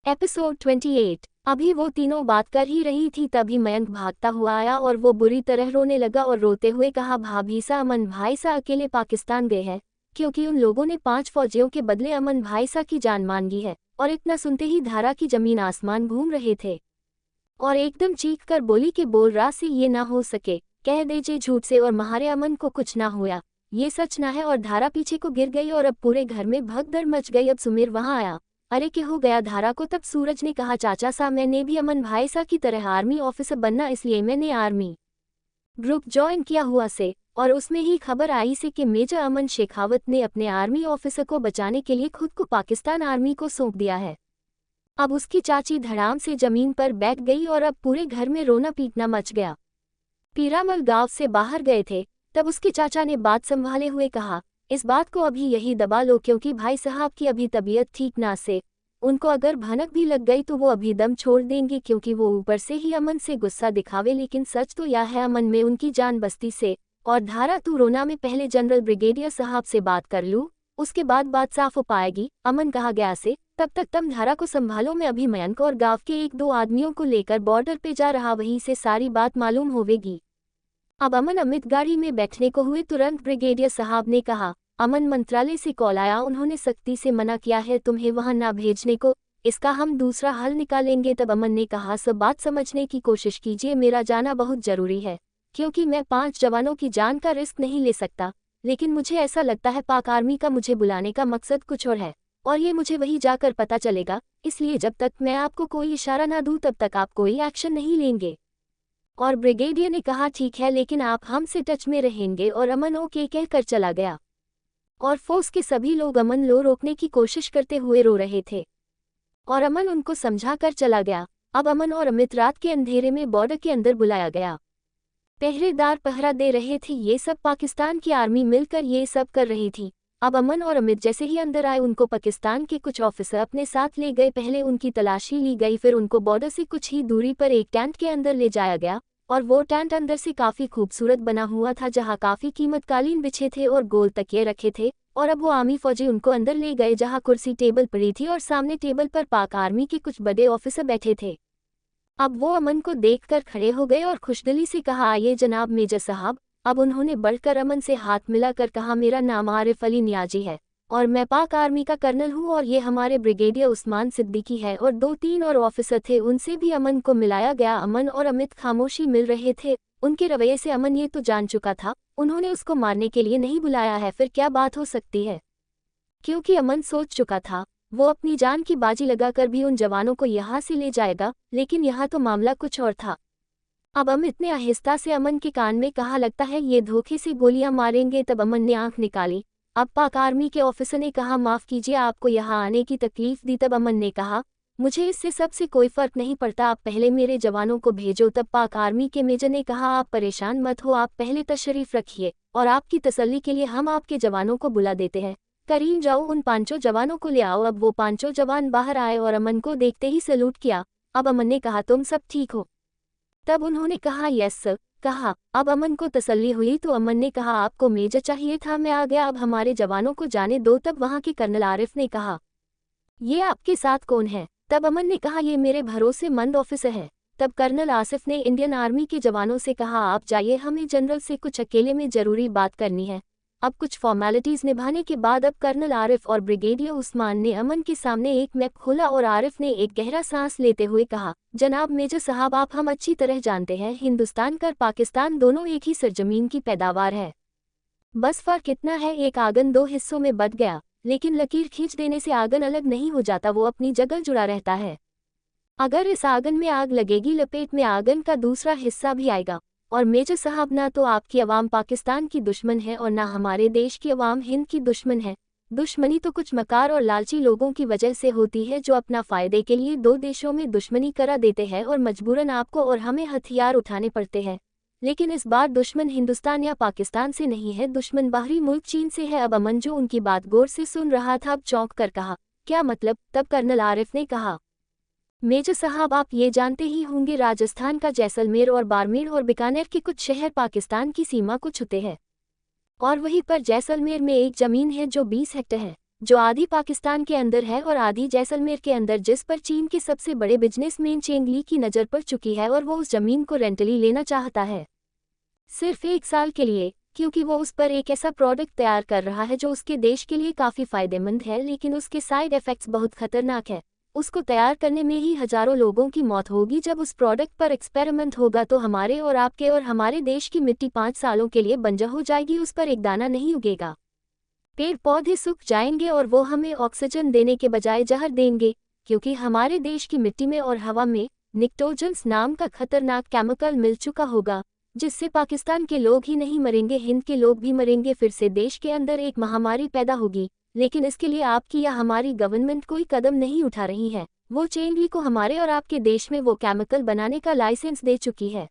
एपिसोड 28। अभी वो तीनों बात कर ही रही थी तभी मयंक भागता हुआ आया और वो बुरी तरह रोने लगा और रोते हुए कहा भाभी सा अमन भाई सा अकेले पाकिस्तान गए हैं क्योंकि उन लोगों ने 5 फौजियों के बदले अमन भाईसा की जान मांगी है। और इतना सुनते ही धारा की जमीन आसमान घूम रहे थे और एकदम चीख कर बोली कि बोल रहा से ये ना हो सके, कह दीजिए झूठ से और महारे अमन को कुछ ना हुआ, ये सच ना है। और धारा पीछे को गिर गई और अब पूरे घर में भगदड़ मच गई। अब सुमीर वहां आया। अरे क्या हो गया धारा को? तब सूरज ने कहा, चाचा साहब मैंने भी अमन भाईसा की तरह आर्मी ऑफिसर बनना, इसलिए मैंने आर्मी ग्रुप ज्वाइन किया हुआ से। और उसमें ही खबर आई से कि मेजर अमन शेखावत ने अपने आर्मी ऑफिसर को बचाने के लिए खुद को पाकिस्तान आर्मी को सौंप दिया है। अब उसकी चाची धड़ाम से जमीन पर बैठ गई और अब पूरे घर में रोना पीटना मच गया। पीरामल गांव से बाहर गए थे, तब उसके चाचा ने बात संभाले हुए कहा, इस बात को अभी यही दबा लो क्योंकि भाई साहब की अभी तबीयत ठीक ना से, उनको अगर भनक भी लग गई तो वो अभी दम छोड़ देंगे, क्योंकि वो ऊपर से ही अमन से गुस्सा दिखावे, लेकिन सच तो यह है अमन में उनकी जान बस्ती से। और धारा तू रोना में पहले जनरल ब्रिगेडियर साहब से बात कर लूं, उसके बाद बात साफ हो पाएगी। अमन कहा गया से, तब तक तुम धारा को संभालो, मैं अभी मयंक और गांव के 1-2 आदमियों को लेकर बॉर्डर पे जा रहा, वहीं से सारी बात मालूम होवेगी। अब अमन अमित गाड़ी में बैठने को हुए, तुरंत ब्रिगेडियर साहब ने कहा, अमन मंत्रालय से कॉल आया, उन्होंने सख्ती से मना किया है तुम्हें वहां ना भेजने को, इसका हम दूसरा हल निकालेंगे। तब अमन ने कहा, सब बात समझने की कोशिश कीजिए, मेरा जाना बहुत जरूरी है, क्योंकि मैं 5 जवानों की जान का रिस्क नहीं ले सकता, लेकिन मुझे ऐसा लगता है पाक आर्मी का मुझे बुलाने का मकसद कुछ और है, और ये मुझे वहीं जाकर पता चलेगा, इसलिए जब तक मैं आपको कोई इशारा ना दूं तब तक आप कोई एक्शन नहीं लेंगे। और ब्रिगेडियर ने कहा, ठीक है, लेकिन आप हमसे टच में रहेंगे। और अमन ओके कहकर चला गया। और फोर्स के सभी लोग अमन लो रोकने की कोशिश करते हुए रो रहे थे और अमन उनको समझा कर चला गया। अब अमन और अमित रात के अंधेरे में बॉर्डर के अंदर बुलाया गया। पहरेदार पहरा दे रहे थे, ये सब पाकिस्तान की आर्मी मिलकर ये सब कर रही थी। अब अमन और अमित जैसे ही अंदर आए, उनको पाकिस्तान के कुछ ऑफिसर अपने साथ ले गए। पहले उनकी तलाशी ली गई, फिर उनको बॉर्डर से कुछ ही दूरी पर एक टेंट के अंदर ले जाया गया, और वो टेंट अंदर से काफी खूबसूरत बना हुआ था, जहां काफी कीमत कालीन बिछे थे और गोल तकिए रखे थे। और अब वो आर्मी फौजी उनको अंदर ले गए, जहां कुर्सी टेबल पड़ी थी और सामने टेबल पर पाक आर्मी के कुछ बड़े ऑफिसर बैठे थे। अब वो अमन को देखकर खड़े हो गए और खुशदिली से कहा, आइए जनाब मेजर साहब। अब उन्होंने बढ़कर अमन से हाथ मिलाकर कहा, मेरा नाम आरिफ अली नियाजी है और मैं पाक आर्मी का कर्नल हूं, और ये हमारे ब्रिगेडियर उस्मान सिद्दीकी है। और 2-3 और ऑफिसर थे, उनसे भी अमन को मिलाया गया। अमन और अमित खामोशी मिल रहे थे। उनके रवैये से अमन ये तो जान चुका था, उन्होंने उसको मारने के लिए नहीं बुलाया है, फिर क्या बात हो सकती है। क्योंकि अमन सोच चुका था वो अपनी जान की बाजी लगाकर भी उन जवानों को यहाँ से ले जाएगा, लेकिन यहाँ तो मामला कुछ और था। अब अमित ने आहिस्ता से अमन के कान में कहा, लगता है ये धोखे से गोलियां मारेंगे। तब अमन ने आंख निकाली। अब पाक आर्मी के ऑफिसर ने कहा, माफ कीजिए, आपको यहाँ आने की तकलीफ दी। तब अमन ने कहा, मुझे इससे सबसे कोई फर्क नहीं पड़ता, आप पहले मेरे जवानों को भेजो। तब पाक आर्मी के मेजर ने कहा, आप परेशान मत हो, आप पहले तशरीफ रखिए और आपकी तसल्ली के लिए हम आपके जवानों को बुला देते हैं। करीम जाओ, उन 5 जवानों को ले आओ। अब वो 5 जवान बाहर आए और अमन को देखते ही सैल्यूट किया। अब अमन ने कहा, तुम सब ठीक हो? तब उन्होंने कहा, यस सर। कहा, अब अमन को तसल्ली हुई तो अमन ने कहा, आपको मेजर चाहिए था, मैं आ गया, अब हमारे जवानों को जाने दो। तब वहां के कर्नल आरिफ ने कहा, ये आपके साथ कौन है? तब अमन ने कहा, ये मेरे भरोसेमंद ऑफिसर है। तब कर्नल आसिफ ने इंडियन आर्मी के जवानों से कहा, आप जाइए, हमें जनरल से कुछ अकेले में जरूरी बात करनी है। अब कुछ फॉर्मेलिटीज निभाने के बाद अब कर्नल आरिफ और ब्रिगेडियर उस्मान ने अमन के सामने एक मैप खोला और आरिफ ने एक गहरा सांस लेते हुए कहा, जनाब मेजर साहब, आप हम अच्छी तरह जानते हैं, हिंदुस्तान कर पाकिस्तान दोनों एक ही सरजमीन की पैदावार है। बस फर्क इतना है, एक आंगन 2 हिस्सों में बट गया, लेकिन लकीर खींच देने से आंगन अलग नहीं हो जाता, वो अपनी जगह जुड़ा रहता है। अगर इस आंगन में आग लगेगी, लपेट में आंगन का दूसरा हिस्सा भी आएगा। और मेजर साहब, ना तो आपकी अवाम पाकिस्तान की दुश्मन है और ना हमारे देश की अवाम हिंद की दुश्मन है। दुश्मनी तो कुछ मकार और लालची लोगों की वजह से होती है, जो अपना फायदे के लिए 2 देशों में दुश्मनी करा देते हैं और मजबूरन आपको और हमें हथियार उठाने पड़ते हैं। लेकिन इस बार दुश्मन हिंदुस्तान या पाकिस्तान से नहीं है, दुश्मन बाहरी मुल्क चीन से है। अब अमन जो उनकी बात गौर से सुन रहा था, अब चौंक कर कहा, क्या मतलब? तब कर्नल आरिफ ने कहा, मेजर साहब, आप ये जानते ही होंगे, राजस्थान का जैसलमेर और बाड़मेर और बीकानेर के कुछ शहर पाकिस्तान की सीमा को छूते हैं, और वहीं पर जैसलमेर में एक जमीन है जो 20 हेक्टर है, जो आधी पाकिस्तान के अंदर है और आधी जैसलमेर के अंदर, जिस पर चीन के सबसे बड़े बिजनेसमैन चेंग ली की नज़र पड़ चुकी है और वो उस जमीन को रेंटली लेना चाहता है, सिर्फ 1 साल के लिए, क्योंकि वो उस पर एक ऐसा प्रोडक्ट तैयार कर रहा है जो उसके देश के लिए काफ़ी फ़ायदेमंद है, लेकिन उसके साइड इफ़ेक्ट्स बहुत खतरनाक है। उसको तैयार करने में ही हज़ारों लोगों की मौत होगी। जब उस प्रोडक्ट पर एक्सपेरिमेंट होगा तो हमारे और आपके और हमारे देश की मिट्टी 5 सालों के लिए बंजर हो जाएगी, उस पर एक दाना नहीं उगेगा। पेड़ पौधे सूख जाएंगे और वो हमें ऑक्सीजन देने के बजाय जहर देंगे, क्योंकि हमारे देश की मिट्टी में और हवा में निकोटीन्स नाम का खतरनाक केमिकल मिल चुका होगा, जिससे पाकिस्तान के लोग ही नहीं मरेंगे, हिंद के लोग भी मरेंगे। फिर से देश के अंदर एक महामारी पैदा होगी, लेकिन इसके लिए आपकी या हमारी गवर्नमेंट कोई कदम नहीं उठा रही है। वो चीन को हमारे और आपके देश में वो केमिकल बनाने का लाइसेंस दे चुकी है,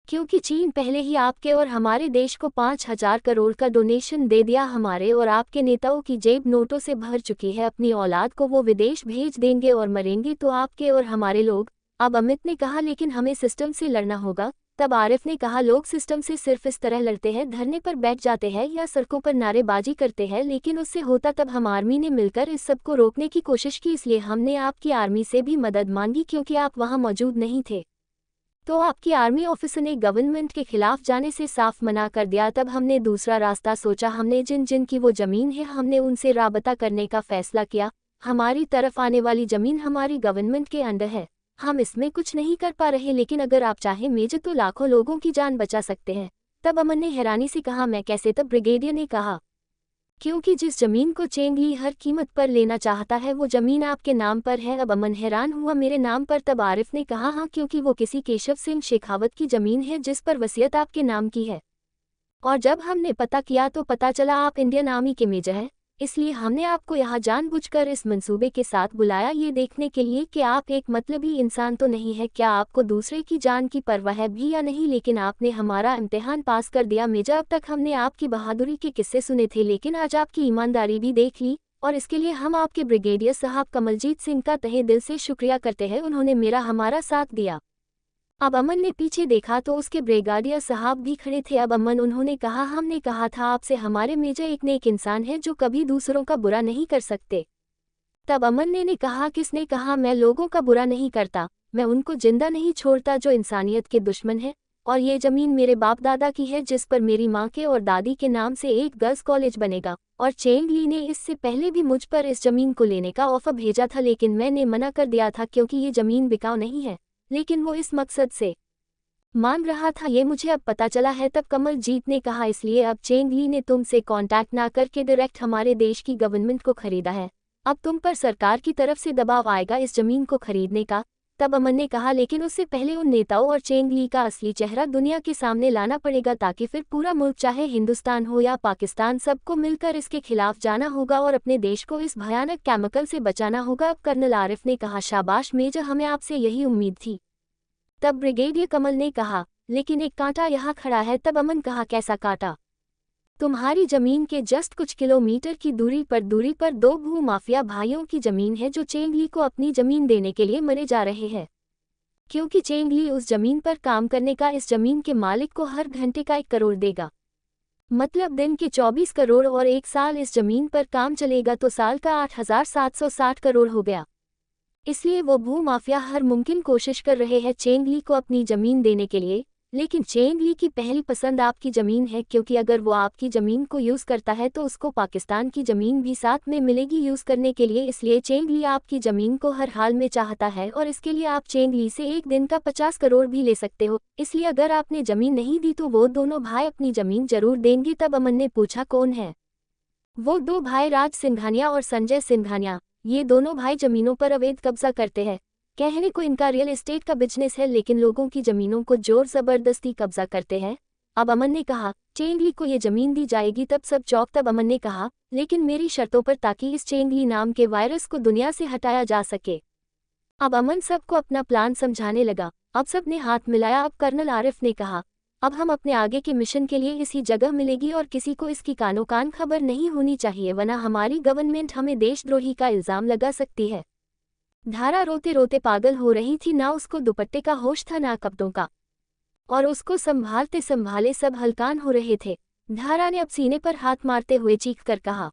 क्योंकि चीन पहले ही आपके और हमारे देश को 5,000 करोड़ का डोनेशन दे दिया। हमारे और आपके नेताओं की जेब नोटों से भर चुकी है। अपनी औलाद को वो विदेश भेज देंगे और मरेंगे तो आपके और हमारे लोग। अब अमित ने कहा, लेकिन हमें सिस्टम से लड़ना होगा। तब आरिफ ने कहा, लोग सिस्टम से सिर्फ इस तरह लड़ते हैं, धरने पर बैठ जाते हैं या सड़कों पर नारेबाजी करते हैं, लेकिन उससे होता तब हम आर्मी ने मिलकर इस सब को रोकने की कोशिश की। इसलिए हमने आपकी आर्मी से भी मदद मांगी, क्योंकि आप वहां मौजूद नहीं थे। तो आपकी आर्मी ऑफिसर ने गवर्नमेंट के खिलाफ जाने से साफ मना कर दिया। तब हमने दूसरा रास्ता सोचा। हमने जिन जिन की वो ज़मीन है, हमने उनसे राबता करने का फैसला किया। हमारी तरफ आने वाली ज़मीन हमारी गवर्नमेंट के अंडर है। हम इसमें कुछ नहीं कर पा रहे, लेकिन अगर आप चाहें मेजर तो लाखों लोगों की जान बचा सकते हैं। तब अमन ने हैरानी से कहा, मैं कैसे? तब ब्रिगेडियर ने कहा, क्योंकि जिस जमीन को चेंगली हर कीमत पर लेना चाहता है वो जमीन आपके नाम पर है। अब अमन हैरान हुआ, मेरे नाम पर? तब आरिफ ने कहा, हाँ, क्योंकि वो किसी केशव सिंह शेखावत की जमीन है जिस पर वसीयत आपके नाम की है। और जब हमने पता किया तो पता चला आप इंडियन आर्मी के मेजर हैं, इसलिए हमने आपको यहाँ जानबूझकर इस मंसूबे के साथ बुलाया, ये देखने के लिए कि आप एक मतलबी इंसान तो नहीं है, क्या आपको दूसरे की जान की परवाह है भी या नहीं। लेकिन आपने हमारा इम्तिहान पास कर दिया मेजर। अब तक हमने आपकी बहादुरी के किस्से सुने थे, लेकिन आज आपकी ईमानदारी भी देख ली, और इसके लिए हम आपके ब्रिगेडियर साहब कमलजीत सिंह का तहे दिल से शुक्रिया करते हैं। उन्होंने हमारा साथ दिया। अब अमन ने पीछे देखा तो उसके ब्रिगेडियर साहब भी खड़े थे। अब अमन, उन्होंने कहा, हमने कहा था आपसे हमारे मेजर एक नेक इंसान है जो कभी दूसरों का बुरा नहीं कर सकते। तब अमन ने कहा, किसने कहा? मैं लोगों का बुरा नहीं करता, मैं उनको जिंदा नहीं छोड़ता जो इंसानियत के दुश्मन है। और ये ज़मीन मेरे बाप दादा की है, जिस पर मेरी माँ के और दादी के नाम से एक गर्ल्स कॉलेज बनेगा। और चेंग ली ने इससे पहले भी मुझ पर इस ज़मीन को लेने का ऑफर भेजा था, लेकिन मैंने मना कर दिया था, क्योंकि ये ज़मीन बिकाऊ नहीं है। लेकिन वो इस मकसद से मान रहा था, ये मुझे अब पता चला है। तब कमलजीत ने कहा, इसलिए अब चेंग ली ने तुमसे कांटेक्ट ना करके डायरेक्ट हमारे देश की गवर्नमेंट को खरीदा है। अब तुम पर सरकार की तरफ से दबाव आएगा इस जमीन को खरीदने का। तब अमन ने कहा, लेकिन उससे पहले उन नेताओं और चेंग ली का असली चेहरा दुनिया के सामने लाना पड़ेगा, ताकि फिर पूरा मुल्क, चाहे हिंदुस्तान हो या पाकिस्तान, सबको मिलकर इसके खिलाफ जाना होगा और अपने देश को इस भयानक केमिकल से बचाना होगा। अब कर्नल आरिफ ने कहा, शाबाश मेजर, हमें आपसे यही उम्मीद थी। तब ब्रिगेडियर कमल ने कहा, लेकिन एक कांटा यहाँ खड़ा है। तब अमन कहा, कैसा कांटा? तुम्हारी जमीन के जस्ट कुछ किलोमीटर की दूरी पर दो भू माफिया भाइयों की जमीन है जो चेंगली को अपनी जमीन देने के लिए मरे जा रहे हैं, क्योंकि चेंगली उस जमीन पर काम करने का इस जमीन के मालिक को हर घंटे का 1 करोड़ देगा। मतलब दिन के 24 करोड़, और 1 साल इस जमीन पर काम चलेगा तो साल का 8,760 करोड़ हो गया। इसलिए वो भू माफिया हर मुमकिन कोशिश कर रहे हैं चेंगली को अपनी जमीन देने के लिए। लेकिन चेंगली की पहली पसंद आपकी ज़मीन है, क्योंकि अगर वो आपकी ज़मीन को यूज़ करता है तो उसको पाकिस्तान की ज़मीन भी साथ में मिलेगी यूज़ करने के लिए। इसलिए चेंगली आपकी ज़मीन को हर हाल में चाहता है, और इसके लिए आप चेंगली से एक दिन का 50 करोड़ भी ले सकते हो। इसलिए अगर आपने ज़मीन नहीं दी तो वो दोनों भाई अपनी ज़मीन जरूर देंगे। तब अमन ने पूछा, कौन है वो 2 भाई? राज सिंघानिया और संजय सिंघानिया। ये दोनों भाई ज़मीनों पर अवैध कब्जा करते हैं। कहने को इनका रियल एस्टेट का बिजनेस है, लेकिन लोगों की ज़मीनों को जोर ज़बरदस्ती कब्जा करते हैं। अब अमन ने कहा, चेंगली को ये ज़मीन दी जाएगी। तब सब चौंक। तब अमन ने कहा, लेकिन मेरी शर्तों पर, ताकि इस चेंगली नाम के वायरस को दुनिया से हटाया जा सके। अब अमन सबको अपना प्लान समझाने लगा। अब सब ने हाथ मिलाया। अब कर्नल आरिफ ने कहा, अब हम अपने आगे के मिशन के लिए इसी जगह मिलेगी, और किसी को इसकी कानो कान खबर नहीं होनी चाहिए, वरना हमारी गवर्नमेंट हमें देशद्रोही का इल्ज़ाम लगा सकती है। धारा रोते रोते पागल हो रही थी, ना उसको दुपट्टे का होश था ना कपड़ों का, और उसको संभालते संभाले सब हलकान हो रहे थे। धारा ने अब सीने पर हाथ मारते हुए चीख कर कहा,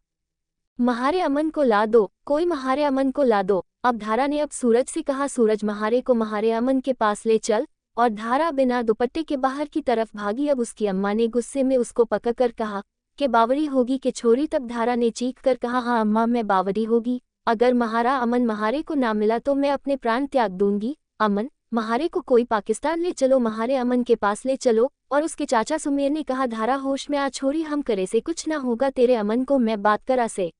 महारे अमन को ला दो, कोई महारे अमन को ला दो। अब धारा ने अब सूरज से कहा, सूरज, महारे को महारे अमन के पास ले चल। और धारा बिना दुपट्टे के बाहर की तरफ भागी। अब उसकी अम्मा ने गुस्से में उसको पकड़कर कहा कि बावरी होगी कि छोरी। तब धारा ने चीख कर कहा, हाँ अम्मा, मैं बावरी होगी। अगर महारा अमन महारे को ना मिला तो मैं अपने प्राण त्याग दूंगी। अमन, महारे को कोई पाकिस्तान ले चलो, महारे अमन के पास ले चलो। और उसके चाचा सुमेर ने कहा, धारा होश में आ छोरी, हम करे से कुछ ना होगा, तेरे अमन को मैं बात करा से।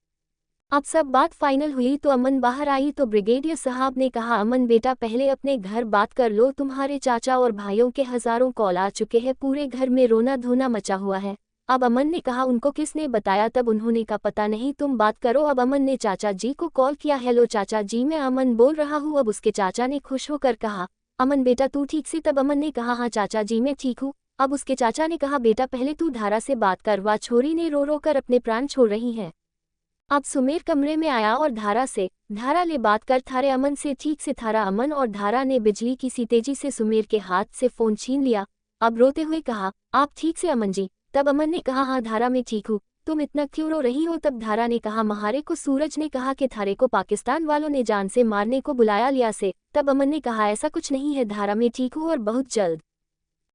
अब सब बात फाइनल हुई तो अमन बाहर आई तो ब्रिगेडियर साहब ने कहा, अमन बेटा पहले अपने घर बात कर लो, तुम्हारे चाचा और भाइयों के हजारों कॉल आ चुके हैं, पूरे घर में रोना धोना मचा हुआ है। अब अमन ने कहा, उनको किसने बताया? तब उन्होंने कहा, पता नहीं, तुम बात करो। अब अमन ने चाचा जी को कॉल किया। हेलो चाचा जी, मैं अमन बोल रहा हूँ। अब उसके चाचा ने खुश होकर कहा, अमन बेटा तू ठीक से? तब अमन ने कहा, हाँ चाचा जी मैं ठीक हूँ। अब उसके चाचा ने कहा, बेटा पहले तू धारा से बात कर, वह छोरी ने रो रो कर अपने प्राण छोड़ रही है। अब सुमेर कमरे में आया और धारा ले बात कर थारे अमन से। ठीक से थारा अमन और धारा ने बिजली की सी तेजी से सुमेर के हाथ से फोन छीन लिया। अब रोते हुए कहा, आप ठीक से अमन जी? तब अमन ने कहा, हाँ धारा मैं ठीक हूँ, तुम इतना क्यों रो रही हो? तब धारा ने कहा, महारे को सूरज ने कहा कि थारे को पाकिस्तान वालों ने जान से मारने को बुलाया लिया से। तब अमन ने कहा, ऐसा कुछ नहीं है धारा, मैं ठीक हूँ और बहुत जल्द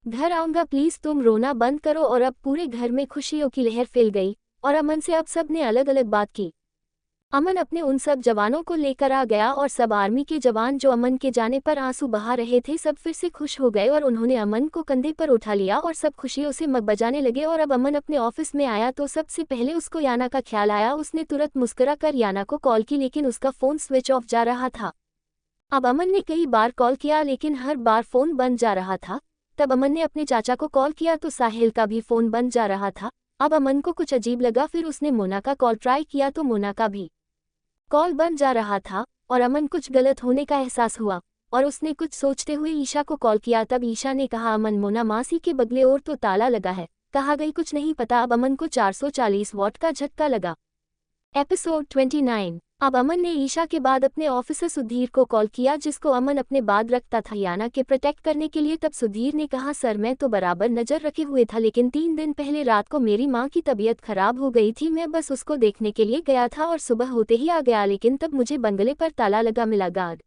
घर आऊंगा, प्लीज तुम रोना बंद करो। और अब पूरे घर में खुशियों की लहर फैल गई और अमन से अब सब ने अलग अलग बात की। अमन अपने उन सब जवानों को लेकर आ गया और सब आर्मी के जवान जो अमन के जाने पर आंसू बहा रहे थे सब फिर से खुश हो गए और उन्होंने अमन को कंधे पर उठा लिया और सब खुशियों से मग बजाने लगे। और अब अमन अपने ऑफिस में आया तो सबसे पहले उसको याना का ख्याल आया। उसने तुरंत मुस्कुरा कर याना को कॉल की, लेकिन उसका फोन स्विच ऑफ जा रहा था। अब अमन ने कई बार कॉल किया लेकिन हर बार फोन बंद जा रहा था। तब अमन ने अपने चाचा को कॉल किया तो साहिल का भी फोन बंद जा रहा था। अब अमन को कुछ अजीब लगा, फिर उसने मोना का कॉल ट्राई किया तो मोना का भी कॉल बंद जा रहा था और अमन कुछ गलत होने का एहसास हुआ और उसने कुछ सोचते हुए ईशा को कॉल किया। तब ईशा ने कहा, अमन मोना मासी के बगले और तो ताला लगा है, कहा गई कुछ नहीं पता। अब अमन को 440 वॉट का झटका लगा। एपिसोड 29। अब अमन ने ईशा के बाद अपने ऑफिसर सुधीर को कॉल किया जिसको अमन अपने बाद रखता था याना के प्रोटेक्ट करने के लिए। तब सुधीर ने कहा, सर मैं तो बराबर नजर रखे हुए था लेकिन 3 दिन पहले रात को मेरी माँ की तबीयत खराब हो गई थी, मैं बस उसको देखने के लिए गया था और सुबह होते ही आ गया, लेकिन तब मुझे बंगले पर ताला लगा मिला। गार्ड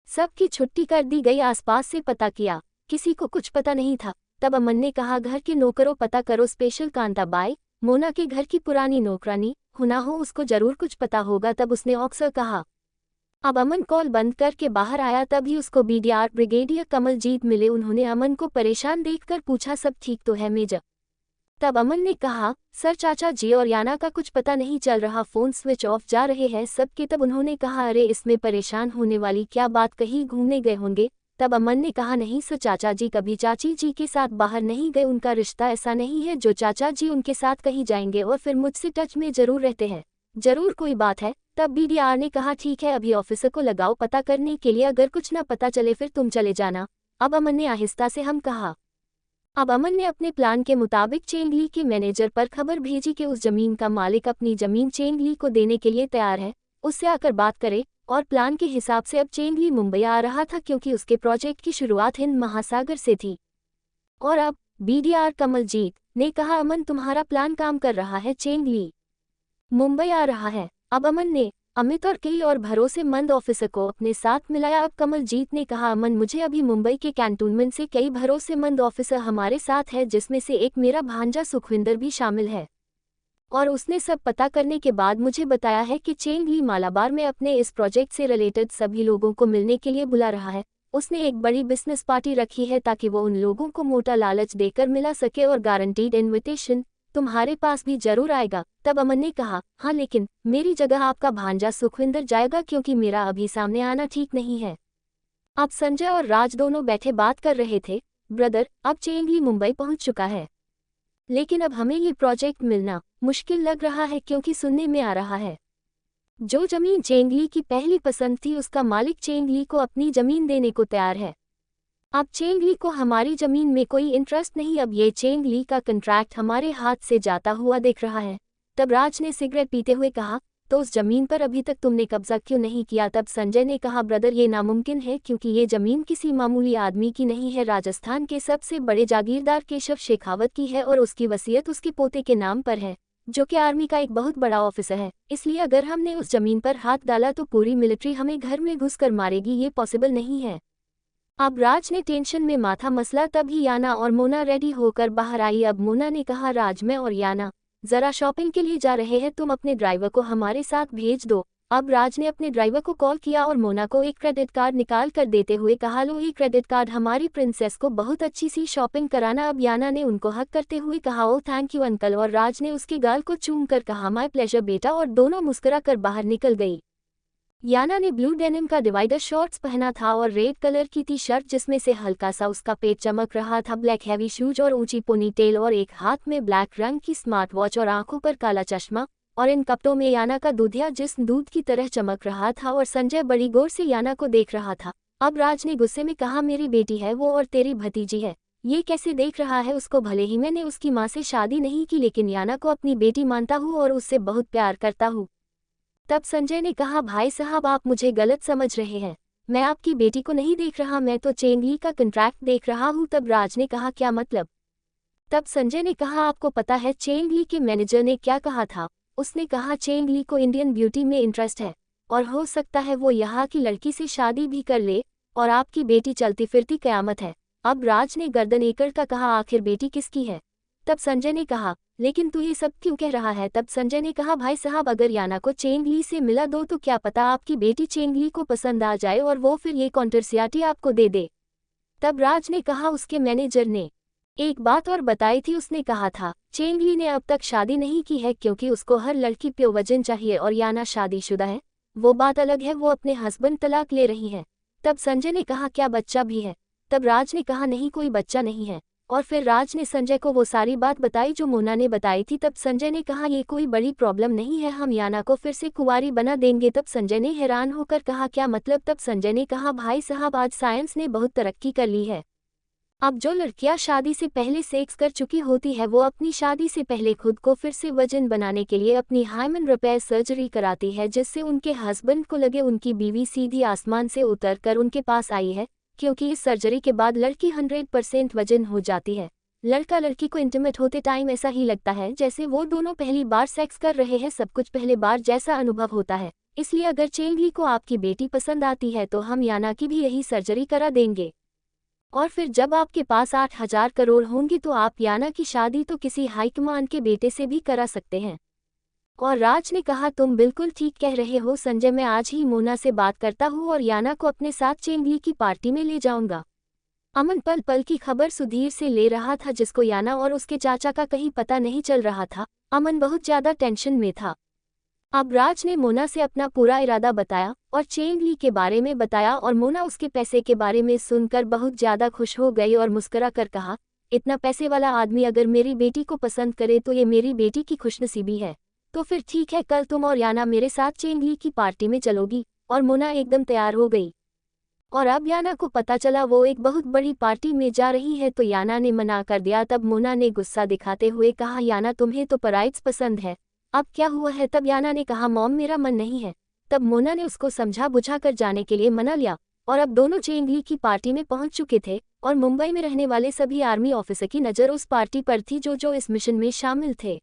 सबकी छुट्टी कर दी गई, आसपास से पता किया, किसी को कुछ पता नहीं था। तब अमन ने कहा, घर के नौकरों पता करो, स्पेशल कांताबाई मोना के घर की पुरानी नौकरानी हुना हो, उसको जरूर कुछ पता होगा। तब उसने ऑक्सर कहा। अब अमन कॉल बंद करके बाहर आया तभी उसको बीडीआर ब्रिगेडियर कमलजीत मिले। उन्होंने अमन को परेशान देखकर पूछा, सब ठीक तो है मेजर? तब अमन ने कहा, सर चाचा जी और याना का कुछ पता नहीं चल रहा, फोन स्विच ऑफ जा रहे हैं सबके। तब उन्होंने कहा, अरे इसमें परेशान होने वाली क्या बात, कहीं घूमने गए होंगे। तब अमन ने कहा, नहीं सर, चाचा जी कभी चाची जी के साथ बाहर नहीं गए, उनका रिश्ता ऐसा नहीं है जो चाचा जी उनके साथ कहीं जाएंगे और फिर मुझसे टच में जरूर रहते हैं, जरूर कोई बात है। तब बीडीआर ने कहा, ठीक है अभी ऑफिसर को लगाओ पता करने के लिए, अगर कुछ ना पता चले फिर तुम चले जाना। अब अमन ने आहिस्ता से हम कहा। अब अमन ने अपने प्लान के मुताबिक चेंगली के मैनेजर पर खबर भेजी कि उस जमीन का मालिक अपनी जमीन चेंगली को देने के लिए तैयार है, उससे आकर बात करे। और प्लान के हिसाब से अब चेंगली मुंबई आ रहा था क्योंकि उसके प्रोजेक्ट की शुरुआत हिंद महासागर से थी। और अब बीडीआर कमलजीत ने कहा, अमन तुम्हारा प्लान काम कर रहा है, चेंगली मुंबई आ रहा है। अब अमन ने अमित और कई और भरोसेमंद ऑफिसर को अपने साथ मिलाया। अब कमलजीत ने कहा, अमन मुझे अभी मुंबई के कैंटोनमेंट से कई भरोसेमंद ऑफिसर हमारे साथ है, जिसमें से एक मेरा भांजा सुखविंदर भी शामिल है, और उसने सब पता करने के बाद मुझे बताया है कि चेंगली मालाबार में अपने इस प्रोजेक्ट से रिलेटेड सभी लोगों को मिलने के लिए बुला रहा है। उसने एक बड़ी बिजनेस पार्टी रखी है ताकि वो उन लोगों को मोटा लालच देकर मिला सके और गारंटीड इनविटेशन तुम्हारे पास भी जरूर आएगा। तब अमन ने कहा, हाँ लेकिन मेरी जगह आपका भांजा सुखविंदर जाएगा क्योंकि मेरा अभी सामने आना ठीक नहीं है। अब संजय और राज दोनों बैठे बात कर रहे थे। ब्रदर, अब चेंगली मुंबई पहुंच चुका है, लेकिन अब हमें ये प्रोजेक्ट मिलना मुश्किल लग रहा है क्योंकि सुनने में आ रहा है जो जमीन चेंगली की पहली पसंद थी उसका मालिक चेंगली को अपनी जमीन देने को तैयार है। अब चेंगली को हमारी जमीन में कोई इंटरेस्ट नहीं, अब ये चेंगली का कॉन्ट्रैक्ट हमारे हाथ से जाता हुआ दिख रहा है। तब राज ने सिगरेट पीते हुए कहा, तो उस जमीन पर अभी तक तुमने कब्जा क्यों नहीं किया? तब संजय ने कहा, ब्रदर ये नामुमकिन है क्योंकि ये जमीन किसी मामूली आदमी की नहीं है, राजस्थान के सबसे बड़े जागीरदार केशव शेखावत की है और उसकी वसीयत उसके पोते के नाम पर है जो कि आर्मी का एक बहुत बड़ा ऑफिसर है। इसलिए अगर हमने उस जमीन पर हाथ डाला तो पूरी मिलिट्री हमें घर में घुस कर मारेगी, ये पॉसिबल नहीं है। अब राज ने टेंशन में माथा मसला, तभी याना और मोना रेडी होकर बाहर आई। अब मोना ने कहा, राज मैं और याना जरा शॉपिंग के लिए जा रहे हैं, तुम अपने ड्राइवर को हमारे साथ भेज दो। अब राज ने अपने ड्राइवर को कॉल किया और मोना को एक क्रेडिट कार्ड निकाल कर देते हुए कहा, लो ये क्रेडिट कार्ड, हमारी प्रिंसेस को बहुत अच्छी सी शॉपिंग कराना। अब याना ने उनको हक करते हुए कहा, ओ थैंक यू अंकल, और राज ने उसके गाल को चूम कर कहा, माय प्लेजर बेटा, और दोनों मुस्कुरा कर बाहर निकल गई। याना ने ब्लू डेनिम का डिवाइडर शॉर्ट्स पहना था और रेड कलर की टी शर्ट जिसमें से हल्का सा उसका पेट चमक रहा था, ब्लैक हैवी शूज और ऊंची पोनीटेल और एक हाथ में ब्लैक रंग की स्मार्ट वॉच और आंखों पर काला चश्मा। और इन कपड़ों में याना का दूधिया जिस्म दूध की तरह चमक रहा था और संजय बड़ी गौर से याना को देख रहा था। अब राज ने गुस्से में कहा, मेरी बेटी है वो और तेरी भतीजी है, ये कैसे देख रहा है उसको? भले ही मैंने उसकी माँ से शादी नहीं की, लेकिन याना को अपनी बेटी मानता हूँ और उससे बहुत प्यार करता हूँ। तब संजय ने कहा, भाई साहब आप मुझे गलत समझ रहे हैं, मैं आपकी बेटी को नहीं देख रहा, मैं तो चेंगली का कॉन्ट्रैक्ट देख रहा हूँ। तब राज ने कहा, क्या मतलब? तब संजय ने कहा, आपको पता है चेंगली के मैनेजर ने क्या कहा था? उसने कहा चेंगली को इंडियन ब्यूटी में इंटरेस्ट है और हो सकता है वो यहाँ की लड़की से शादी भी कर ले, और आपकी बेटी चलती फिरती कयामत है। अब राज ने गर्दन एकड़ का कहा, आखिर बेटी किसकी है? तब संजय ने कहा, लेकिन तू ये सब क्यों कह रहा है? तब संजय ने कहा, भाई साहब अगर याना को चेंगली से मिला दो तो क्या पता आपकी बेटी चेंगली को पसंद आ जाए और वो फिर ये कॉन्ट्रसियाटी आपको दे दे। तब राज ने कहा, उसके मैनेजर ने एक बात और बताई थी, उसने कहा था चेंगली ने अब तक शादी नहीं की है क्योंकि उसको हर लड़की प्योर वर्जिन चाहिए और याना शादीशुदा है, वो बात अलग है, वो अपने हस्बैंड तलाक ले रही है। तब संजय ने कहा, क्या बच्चा भी है? तब राज ने कहा, नहीं कोई बच्चा नहीं है। और फिर राज ने संजय को वो सारी बात बताई जो मोना ने बताई थी। तब संजय ने कहा, ये कोई बड़ी प्रॉब्लम नहीं है, हम याना को फिर से कुंवारी बना देंगे। तब संजय ने हैरान होकर कहा, क्या मतलब? तब संजय ने कहा, भाई साहब आज साइंस ने बहुत तरक्की कर ली है, अब जो लड़कियां शादी से पहले सेक्स कर चुकी होती है वो अपनी शादी से पहले खुद को फिर से वजन बनाने के लिए अपनी हाइमन रिपेयर सर्जरी कराती है, जिससे उनके हस्बैंड को लगे उनकी बीवी सीधी आसमान से उतर कर उनके पास आई है, क्योंकि इस सर्जरी के बाद लड़की 100% वजन हो जाती है। लड़का लड़की को इंटीमेट होते टाइम ऐसा ही लगता है जैसे वो दोनों पहली बार सेक्स कर रहे हैं, सब कुछ पहले बार जैसा अनुभव होता है। इसलिए अगर चेंगली को आपकी बेटी पसंद आती है तो हम याना की भी यही सर्जरी करा देंगे, और फिर जब आपके पास 8,000 करोड़ होंगी तो आप याना की शादी तो किसी हाईकमान के बेटे से भी करा सकते हैं। और राज ने कहा, तुम बिल्कुल ठीक कह रहे हो संजय, मैं आज ही मोना से बात करता हूँ और याना को अपने साथ चेंगली की पार्टी में ले जाऊंगा। अमन पल पल की खबर सुधीर से ले रहा था, जिसको याना और उसके चाचा का कहीं पता नहीं चल रहा था। अमन बहुत ज्यादा टेंशन में था। अब राज ने मोना से अपना पूरा इरादा बताया और चेंगली के बारे में बताया, और मोना उसके पैसे के बारे में सुनकर बहुत ज्यादा खुश हो गई और मुस्कुरा कर कहा, इतना पैसे वाला आदमी अगर मेरी बेटी को पसंद करे तो ये मेरी बेटी की खुशनसीबी है। तो फिर ठीक है, कल तुम और याना मेरे साथ चेंगली की पार्टी में चलोगी। और मोना एकदम तैयार हो गई। और अब याना को पता चला वो एक बहुत बड़ी पार्टी में जा रही है, तो याना ने मना कर दिया। तब मोना ने गुस्सा दिखाते हुए कहा, याना तुम्हें तो पराइट्स पसंद है, अब क्या हुआ है? तब याना ने कहा, मॉम मेरा मन नहीं है। तब मोना ने उसको समझा बुझा कर जाने के लिए मना लिया। और अब दोनों चेंगली की पार्टी में पहुंच चुके थे और मुंबई में रहने वाले सभी आर्मी ऑफिसर की नज़र उस पार्टी पर थी जो इस मिशन में शामिल थे।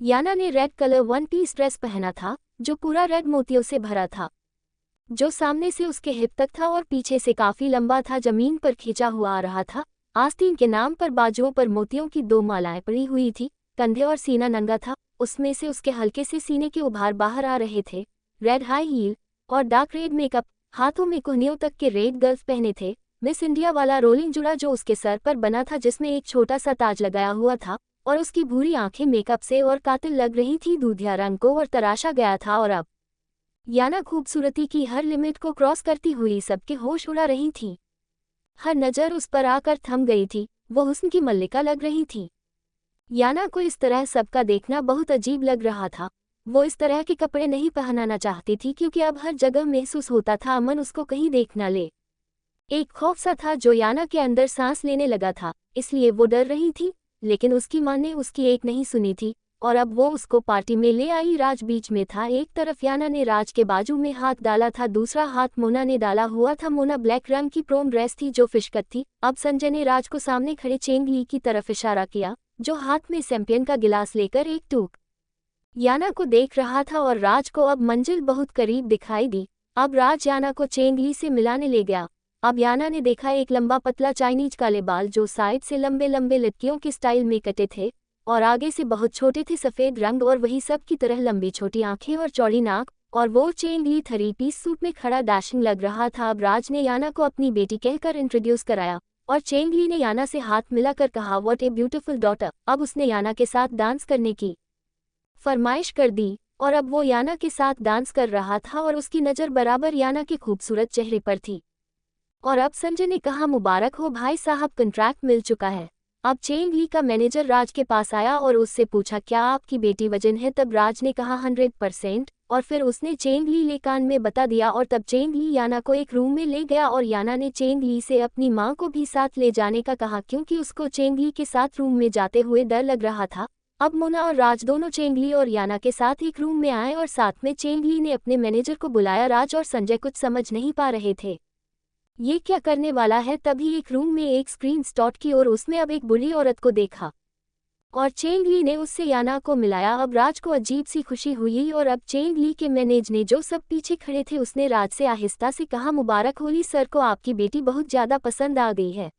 याना ने red colour one piece dress पहना था जो पूरा रेड मोतियों से भरा था, जो सामने से उसके हिप तक था और पीछे से काफी लंबा था, जमीन पर खींचा हुआ आ रहा था। आस्तीन के नाम पर बाजुओं पर मोतियों की 2 मालाएं पड़ी हुई थी, कंधे और सीना नंगा था, उसमें से उसके हल्के से सीने के उभार बाहर आ रहे थे। रेड हाई हील और डार्क रेड मेकअप, हाथों में कोहनियों तक के रेड ग्लव्स पहने थे। मिस इंडिया वाला रोलिंग जुड़ा जो उसके सर पर बना था, जिसमें एक छोटा सा ताज लगाया हुआ था, और उसकी भूरी आंखें मेकअप से और कातिल लग रही थी, दूधिया रंग को और तराशा गया था। और अब याना खूबसूरती की हर लिमिट को क्रॉस करती हुई सबके होश उड़ा रही थी। हर नज़र उस पर आकर थम गई थी, वो हुस्न की मल्लिका लग रही थी। याना को इस तरह सबका देखना बहुत अजीब लग रहा था। वो इस तरह के कपड़े नहीं पहनाना चाहती थी क्योंकि अब हर जगह महसूस होता था अमन उसको कहीं देख न ले। एक खौफ सा था जो याना के अंदर सांस लेने लगा था, इसलिए वो डर रही थी, लेकिन उसकी मां ने उसकी एक नहीं सुनी थी और अब वो उसको पार्टी में ले आई। राज बीच में था, एक तरफ याना ने राज के बाजू में हाथ डाला था, दूसरा हाथ मोना ने डाला हुआ था। मोना ब्लैक रंग की प्रोम ड्रेस थी जो फिशकट थी। अब संजय ने राज को सामने खड़े चेंगली की तरफ इशारा किया, जो हाथ में शैंपेन का गिलास लेकर एक टूक याना को देख रहा था, और राज को अब मंजिल बहुत करीब दिखाई दी। अब राज याना को चेंगली से मिलाने ले गया। अब याना ने देखा एक लंबा पतला चाइनीज काले बाल जो साइड से लंबे लंबे लटकियों के स्टाइल में कटे थे और आगे से बहुत छोटे थे, सफ़ेद रंग और वही सब की तरह लंबी छोटी आंखें और चौड़ी नाक, और वो चेंग ली 3 पीस सूट में खड़ा डैशिंग लग रहा था। अब राज ने याना को अपनी बेटी कहकर इंट्रोड्यूस कराया और चेंग ली ने याना से हाथ मिलाकर कहा, व्हाट ए ब्यूटीफुल डॉटर। अब उसने याना के साथ डांस करने की फरमाइश कर दी और अब वो याना के साथ डांस कर रहा था और उसकी नज़र बराबर याना के खूबसूरत चेहरे पर थी। और अब संजय ने कहा, मुबारक हो भाई साहब, कॉन्ट्रैक्ट मिल चुका है। अब चेंग ली का मैनेजर राज के पास आया और उससे पूछा, क्या आपकी बेटी वजन है? तब राज ने कहा 100%, और फिर उसने चेंग ली ले कान में बता दिया। और तब चेंग ली याना को एक रूम में ले गया और याना ने चेंग ली से अपनी माँ को भी साथ ले जाने का कहा क्योंकि उसको चेंग ली के साथ रूम में जाते हुए डर लग रहा था। अब मोना और राज दोनों चेंग ली और याना के साथ एक रूम में आए और साथ में चेंग ली ने अपने मैनेजर को बुलाया। राज और संजय कुछ समझ नहीं पा रहे थे ये क्या करने वाला है। तभी एक रूम में एक स्क्रीन स्पॉट की और उसमें अब एक बुढ़ी औरत को देखा और चेंग ली ने उससे याना को मिलाया। अब राज को अजीब सी खुशी हुई और अब चेंग ली के मैनेजर ने जो सब पीछे खड़े थे उसने राज से आहिस्ता से कहा, मुबारक होली सर को, आपकी बेटी बहुत ज़्यादा पसंद आ गई है।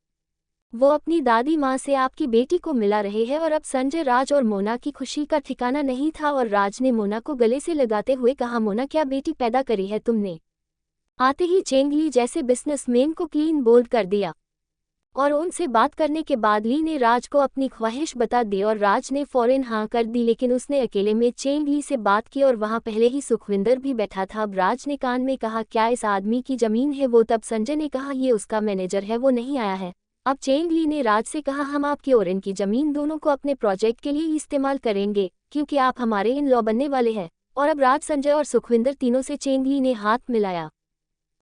वो अपनी दादी माँ से आपकी बेटी को मिला रहे हैं। और अब संजय, राज और मोना की खुशी का ठिकाना नहीं था और राज ने मोना को गले से लगाते हुए कहा, मोना क्या बेटी पैदा करी है तुमने। आते ही चेंग ली जैसे बिजनेसमैन को क्लीन बोल्ड कर दिया और उनसे बात करने के बाद ली ने राज को अपनी ख्वाहिश बता दी और राज ने फौरन हाँ कर दी। लेकिन उसने अकेले में चेंग ली से बात की और वहाँ पहले ही सुखविंदर भी बैठा था। अब राज ने कान में कहा, क्या इस आदमी की ज़मीन है वो? तब संजय ने कहा, ये उसका मैनेजर है, वो नहीं आया है। अब चेंग ली ने राज से कहा, हम आपकी और इनकी ज़मीन दोनों को अपने प्रोजेक्ट के लिए इस्तेमाल करेंगे क्योंकि आप हमारे इन लॉ बनने वाले हैं। और अब राज, संजय और सुखविंदर तीनों से चेंग ली ने हाथ मिलाया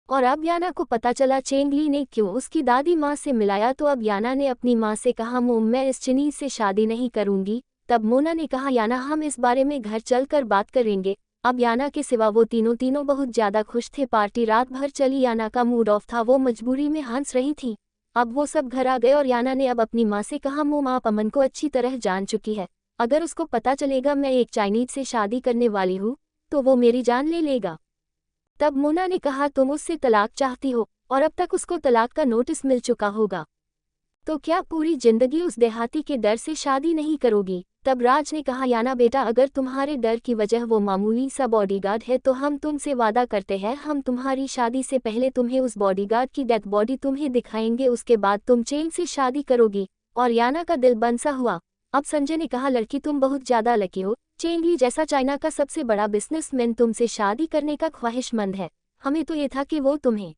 और अब याना को पता चला चेंग ली ने क्यों उसकी दादी माँ से मिलाया। तो अब याना ने अपनी माँ से कहा, मोम मैं इस चीनी से शादी नहीं करूँगी। तब मोना ने कहा, याना हम इस बारे में घर चलकर बात करेंगे। अब याना के सिवा वो तीनों बहुत ज़्यादा खुश थे। पार्टी रात भर चली, याना का मूड ऑफ था, वो मजबूरी में हंस रही थी। अब वो सब घर आ गए और याना ने अब अपनी माँ से कहा, मोम आप अमन को अच्छी तरह जान चुकी है, अगर उसको पता चलेगा मैं एक चाइनीज से शादी करने वाली हूँ तो वो मेरी जान ले लेगा। तब मोना ने कहा, तुम उससे तलाक चाहती हो और अब तक उसको तलाक का नोटिस मिल चुका होगा, तो क्या पूरी जिंदगी उस देहाती के डर से शादी नहीं करोगी? तब राज ने कहा, याना बेटा अगर तुम्हारे डर की वजह वो मामूली सा बॉडीगार्ड है तो हम तुमसे वादा करते हैं हम तुम्हारी शादी से पहले तुम्हें उस बॉडीगार्ड की डेथ बॉडी तुम्हें दिखाएंगे, उसके बाद तुम चेंग से शादी करोगी। और याना का दिल बनसा हुआ। अब संजय ने कहा, लड़की तुम बहुत ज़्यादा लकी हो, चेंग ली जैसा चाइना का सबसे बड़ा बिजनेसमैन तुमसे शादी करने का ख्वाहिशमंद है। हमें तो ये था कि वो तुम्हें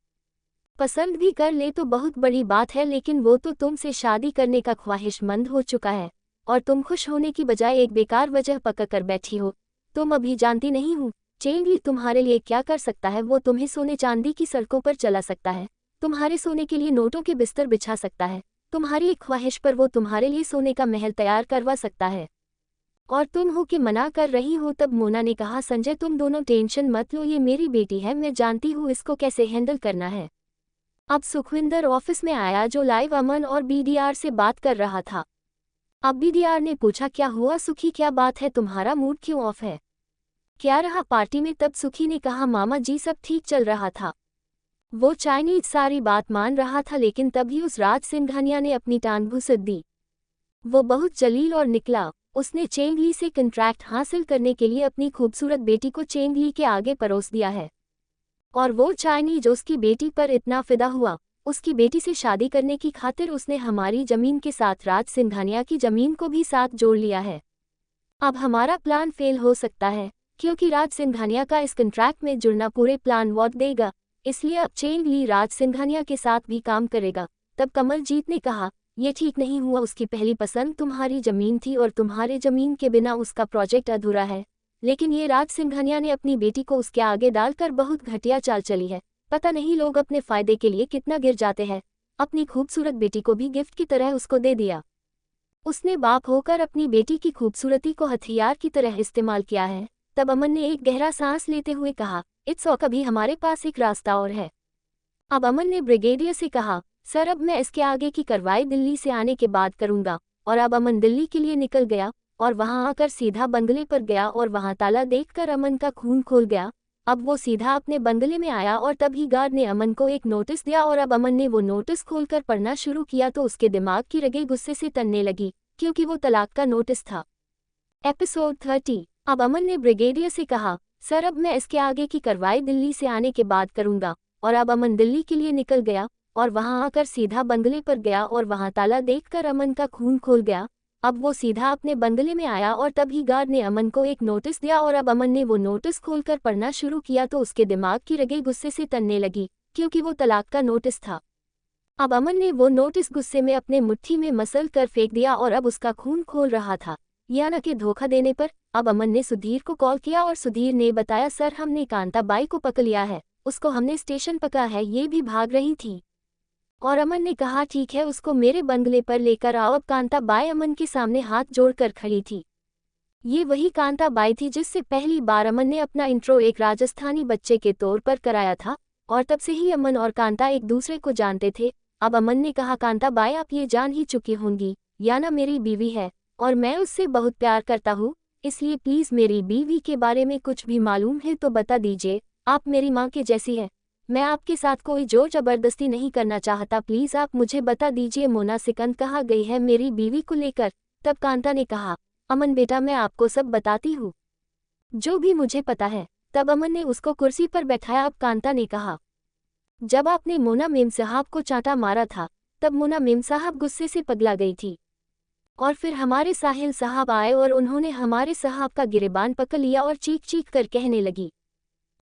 पसंद भी कर ले तो बहुत बड़ी बात है, लेकिन वो तो तुमसे शादी करने का ख्वाहिशमंद हो चुका है और तुम खुश होने की बजाय एक बेकार वजह पकड़ कर बैठी हो। तुम अभी जानती नहीं हो चेंग ली तुम्हारे लिए क्या कर सकता है। वो तुम्हें सोने चांदी की सड़कों पर चला सकता है, तुम्हारे सोने के लिए नोटों के बिस्तर बिछा सकता है, तुम्हारी एक ख्वाहिश पर वो तुम्हारे लिए सोने का महल तैयार करवा सकता है और तुम हो कि मना कर रही हो। तब मोना ने कहा, संजय तुम दोनों टेंशन मत लो, ये मेरी बेटी है, मैं जानती हूँ इसको कैसे हैंडल करना है। अब सुखविंदर ऑफिस में आया जो लाइव अमन और बीडीआर से बात कर रहा था। अब बीडीआर ने पूछा, क्या हुआ सुखी, क्या बात है, तुम्हारा मूड क्यों ऑफ है, क्या रहा पार्टी में? तब सुखी ने कहा, मामा जी सब ठीक चल रहा था, वो चाइनीज सारी बात मान रहा था, लेकिन तभी उस राज सिंघानिया ने अपनी टांग घुस दी। वो बहुत जलील और निकला, उसने चेंग ली से कॉन्ट्रैक्ट हासिल करने के लिए अपनी खूबसूरत बेटी को चेंग ली के आगे परोस दिया है और वो चाइनीज उसकी बेटी पर इतना फिदा हुआ, उसकी बेटी से शादी करने की खातिर उसने हमारी ज़मीन के साथ राज सिंघानिया की ज़मीन को भी साथ जोड़ लिया है। अब हमारा प्लान फेल हो सकता है क्योंकि राज सिंघानिया का इस कॉन्ट्रैक्ट में जुड़ना पूरे प्लान वॉट देगा, इसलिए अब चेंग ली राज सिंघानिया के साथ भी काम करेगा। तब कमलजीत ने कहा, ये ठीक नहीं हुआ, उसकी पहली पसंद तुम्हारी ज़मीन थी और तुम्हारे ज़मीन के बिना उसका प्रोजेक्ट अधूरा है, लेकिन ये राज सिंघानिया ने अपनी बेटी को उसके आगे डालकर बहुत घटिया चाल चली है। पता नहीं लोग अपने फ़ायदे के लिए कितना गिर जाते हैं, अपनी खूबसूरत बेटी को भी गिफ्ट की तरह उसको दे दिया। उसने बाप होकर अपनी बेटी की खूबसूरती को हथियार की तरह इस्तेमाल किया है। तब अमन ने एक गहरा सांस लेते हुए कहा, इट्स ओके, अभी हमारे पास एक रास्ता और है। अब अमन ने ब्रिगेडियर से कहा, सर अब मैं इसके आगे की कार्रवाई दिल्ली से आने के बाद करूंगा। और अब अमन दिल्ली के लिए निकल गया और वहां आकर सीधा बंगले पर गया और वहां ताला देखकर अमन का खून खोल गया। अब वो सीधा अपने बंगले में आया और तभी गार्ड ने अमन को एक नोटिस दिया और अब अमन ने वो नोटिस खोलकर पढ़ना शुरू किया तो उसके दिमाग की रगें गुस्से से तनने लगी, क्योंकि वो तलाक का नोटिस था। एपिसोड 30। अब अमन ने ब्रिगेडियर से कहा, सर अब मैं इसके आगे की कार्रवाई दिल्ली से आने के बाद करूंगा। और अब अमन दिल्ली के लिए निकल गया और वहां आकर सीधा बंगले पर गया और वहां ताला देखकर अमन का खून खोल गया। अब वो सीधा अपने बंगले में आया और तभी गार्ड ने अमन को एक नोटिस दिया और अब अमन ने वो नोटिस खोलकर पढ़ना शुरू किया तो उसके दिमाग की रगें गुस्से से तनने लगी, क्योंकि वो तलाक का नोटिस था। अब अमन ने वो नोटिस गुस्से में अपने मुट्ठी में मसल कर फेंक दिया और अब उसका खून खोल रहा था। याना के धोखा देने पर अब अमन ने सुधीर को कॉल किया और सुधीर ने बताया, सर हमने कांता बाई को पकड़ लिया है, उसको हमने स्टेशन पकड़ा है, ये भी भाग रही थी। और अमन ने कहा, ठीक है उसको मेरे बंगले पर लेकर आओ। अब कांता बाई अमन के सामने हाथ जोड़कर खड़ी थी। ये वही कांता बाई थी जिससे पहली बार अमन ने अपना इंट्रो एक राजस्थानी बच्चे के तौर पर कराया था और तब से ही अमन और कांता एक दूसरे को जानते थे। अब अमन ने कहा, कांता बाई आप ये जान ही चुकी होंगी, याना मेरी बीवी है और मैं उससे बहुत प्यार करता हूँ, इसलिए प्लीज़ मेरी बीवी के बारे में कुछ भी मालूम है तो बता दीजिए। आप मेरी माँ के जैसी है, मैं आपके साथ कोई जोर जबरदस्ती नहीं करना चाहता, प्लीज़ आप मुझे बता दीजिए मोना सिकंद कहाँ गई है मेरी बीवी को लेकर। तब कांता ने कहा, अमन बेटा मैं आपको सब बताती हूँ, जो भी मुझे पता है। तब अमन ने उसको कुर्सी पर बैठाया। अब कांता ने कहा, जब आपने मोना मेम साहब को चांटा मारा था तब मोना मेम साहब गुस्से से पगला गई थी और फिर हमारे साहिल साहब आए और उन्होंने हमारे साहब का गिरेबान पकड़ लिया और चीख चीख कर कहने लगी,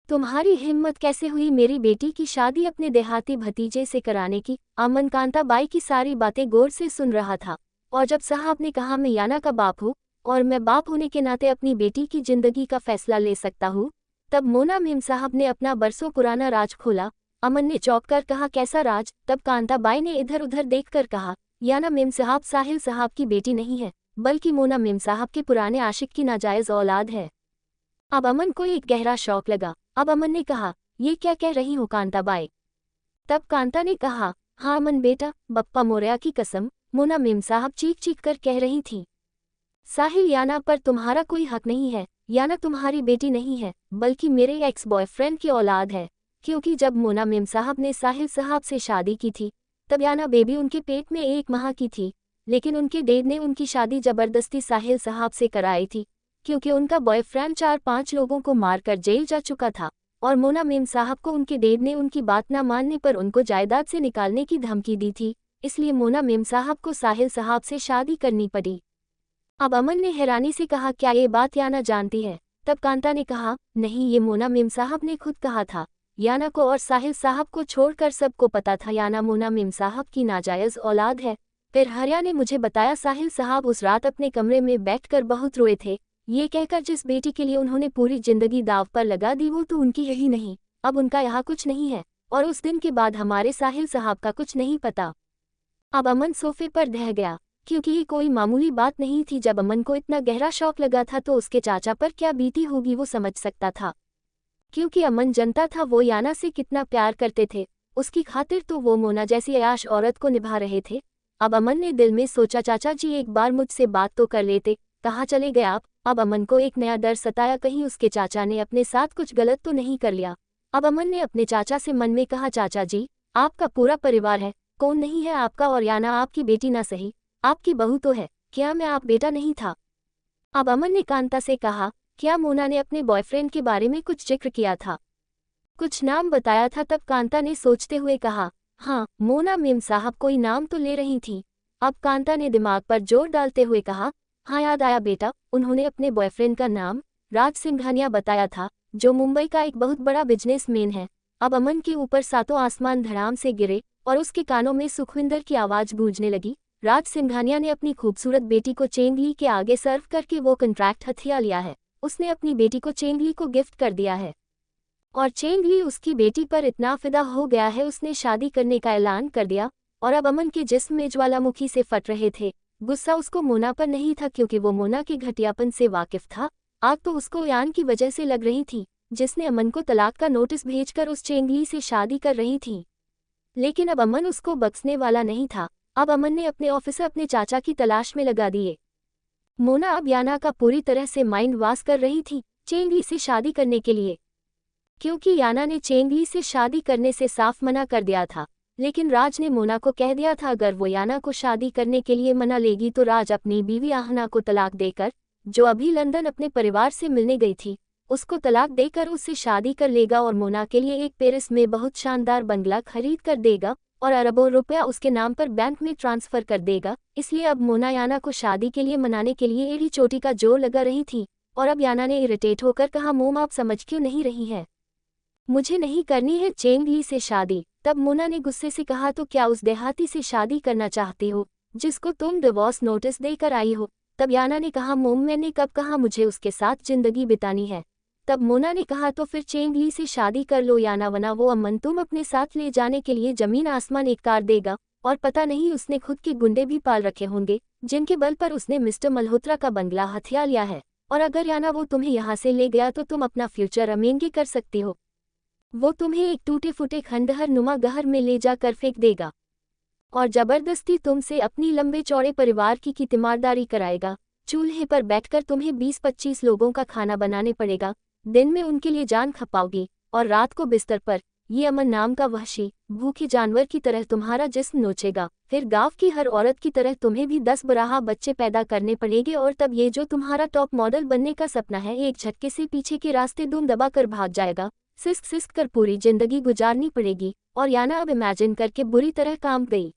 तुम्हारी हिम्मत कैसे हुई मेरी बेटी की शादी अपने देहाती भतीजे से कराने की। अमन कांता बाई की सारी बातें गौर से सुन रहा था और जब साहब ने कहा, मैं याना का बाप हूँ और मैं बाप होने के नाते अपनी बेटी की जिंदगी का फैसला ले सकता हूँ, तब मोना मेम साहब ने अपना बरसों पुराना राज खोला। अमन ने चौंक कर कहा, कैसा राज। तब कांता बाई ने इधर उधर देखकर कहा, याना मेम साहब साहिल साहब की बेटी नहीं है, बल्कि मोना मेम साहब के पुराने आशिक की नाजायज औलाद है। अब अमन को एक गहरा शौक लगा। अब अमन ने कहा, ये क्या कह रही हो कांता बाई। तब कांता ने कहा, हाँ अमन बेटा, बप्पा मोरया की कसम, मोना मेम साहब चीख चीख कर कह रही थी, साहिल याना पर तुम्हारा कोई हक नहीं है, याना तुम्हारी बेटी नहीं है, बल्कि मेरे एक्स बॉयफ्रेंड की औलाद है। क्योंकि जब मोना मेम साहब ने साहिल साहब से शादी की थी तब याना बेबी उनके पेट में 1 माह की थी, लेकिन उनके डैड ने उनकी शादी जबरदस्ती साहिल साहब से कराई थी, क्योंकि उनका बॉयफ्रेंड 4-5 लोगों को मारकर जेल जा चुका था और मोना मेम साहब को उनके डैड ने उनकी बात ना मानने पर उनको जायदाद से निकालने की धमकी दी थी, इसलिए मोना मेम साहब को साहिल साहब से शादी करनी पड़ी। अब अमन ने हैरानी से कहा, क्या ये बात याना जानती है। तब कांता ने कहा, नहीं ये मोना मेम साहब ने खुद कहा था, याना को और साहिल साहब को छोड़कर सबको पता था याना मोना मेम साहब की नाजायज औलाद है। फिर हरिया ने मुझे बताया साहिल साहब उस रात अपने कमरे में बैठकर बहुत रोए थे, ये कहकर जिस बेटी के लिए उन्होंने पूरी जिंदगी दाव पर लगा दी वो तो उनकी यही नहीं, अब उनका यहाँ कुछ नहीं है और उस दिन के बाद हमारे साहिल साहब का कुछ नहीं पता। अब अमन सोफे पर ढह गया, क्योंकि ये कोई मामूली बात नहीं थी। जब अमन को इतना गहरा शौक लगा था तो उसके चाचा पर क्या बीती होगी वो समझ सकता था, क्योंकि अमन जानता था वो याना से कितना प्यार करते थे, उसकी खातिर तो वो मोना जैसी अयाश औरत को निभा रहे थे। अब अमन ने दिल में सोचा, चाचा जी एक बार मुझसे बात तो कर लेते, कहाँ चले गए आप। अब अमन को एक नया डर सताया, कहीं उसके चाचा ने अपने साथ कुछ गलत तो नहीं कर लिया। अब अमन ने अपने चाचा से मन में कहा, चाचा जी आपका पूरा परिवार है, कौन नहीं है आपका, और याना आपकी बेटी ना सही आपकी बहू तो है, क्या मैं आप बेटा नहीं था। अब अमन ने कांता से कहा, क्या मोना ने अपने बॉयफ्रेंड के बारे में कुछ जिक्र किया था, कुछ नाम बताया था। तब कांता ने सोचते हुए कहा, हाँ मोना मेम साहब कोई नाम तो ले रही थी। अब कांता ने दिमाग पर जोर डालते हुए कहा, हाँ याद आया बेटा, उन्होंने अपने बॉयफ्रेंड का नाम राज सिंघानिया बताया था, जो मुंबई का एक बहुत बड़ा बिजनेसमैन है। अब अमन के ऊपर सातों आसमान धड़ाम से गिरे और उसके कानों में सुखविंदर की आवाज गूंजने लगी। राज सिंघानिया ने अपनी खूबसूरत बेटी को चेंगली के आगे सर्व करके वो कॉन्ट्रैक्ट हथिया लिया है, उसने अपनी बेटी को चेंगली को गिफ्ट कर दिया है और चेंगली उसकी बेटी पर इतना फिदा हो गया है उसने शादी करने का ऐलान कर दिया। और अब अमन के जिस्म में ज्वालामुखी से फट रहे थे। गुस्सा उसको मोना पर नहीं था, क्योंकि वो मोना के घटियापन से वाकिफ था, आग तो उसको यान की वजह से लग रही थी, जिसने अमन को तलाक का नोटिस भेजकर उस चेंगली से शादी कर रही थी। लेकिन अब अमन उसको बख्शने वाला नहीं था। अब अमन ने अपने ऑफिसर अपने चाचा की तलाश में लगा दिए। मोना अब याना का पूरी तरह से माइंड वाश कर रही थी चेंगली से शादी करने के लिए। क्योंकि याना ने चेंग ली से शादी करने से साफ मना कर दिया था। लेकिन राज ने मोना को कह दिया था अगर वो याना को शादी करने के लिए मना लेगी तो राज अपनी बीवी आहना को तलाक देकर, जो अभी लंदन अपने परिवार से मिलने गई थी, उसको तलाक देकर उससे शादी कर लेगा और मोना के लिए एक पेरिस में बहुत शानदार बंगला खरीद कर देगा और अरबों रुपया उसके नाम पर बैंक में ट्रांसफर कर देगा। इसलिए अब मोना याना को शादी के लिए मनाने के लिए एड़ी चोटी का जोर लगा रही थी। और अब याना ने इरिटेट होकर कहा, मोम आप समझ क्यों नहीं रही है, मुझे नहीं करनी है चेंग ली से शादी। तब मोना ने गुस्से से कहा, तो क्या उस देहाती से शादी करना चाहती हो जिसको तुम डिवोर्स नोटिस देकर आई हो। तब याना ने कहा, मोम मैंने कब कहा मुझे उसके साथ जिंदगी बितानी है। तब मोना ने कहा, तो फिर चेंग ली से शादी कर लो याना, वना वो अमन तुम अपने साथ ले जाने के लिए जमीन आसमान एक कार देगा। और पता नहीं उसने खुद के गुंडे भी पाल रखे होंगे जिनके बल पर उसने मिस्टर मल्होत्रा का बंगला हथिया लिया है। और अगर याना वो तुम्हें यहाँ से ले गया तो तुम अपना फ्यूचर अमेंगे कर सकती हो। वो तुम्हें एक टूटे फूटे खंडहर नुमा गहर में ले जाकर फेंक देगा और जबरदस्ती तुमसे अपनी लंबे चौड़े परिवार की तीमारदारी कराएगा। चूल्हे पर बैठकर तुम्हें 20-25 लोगों का खाना बनाने पड़ेगा। दिन में उनके लिए जान खपाओगी और रात को बिस्तर पर ये अमन नाम का वहशी भूखे जानवर की तरह तुम्हारा जिस्म नोचेगा। फिर गांव की हर औरत की तरह तुम्हें भी 10 बराहा बच्चे पैदा करने पड़ेंगे और तब ये जो तुम्हारा टॉप मॉडल बनने का सपना है एक झटके से पीछे के रास्ते दुम दबा कर भाग जाएगा। सिस्क सिस्क कर पूरी जिंदगी गुजारनी पड़ेगी। और याना अब इमेजिन करके बुरी तरह कांप गई।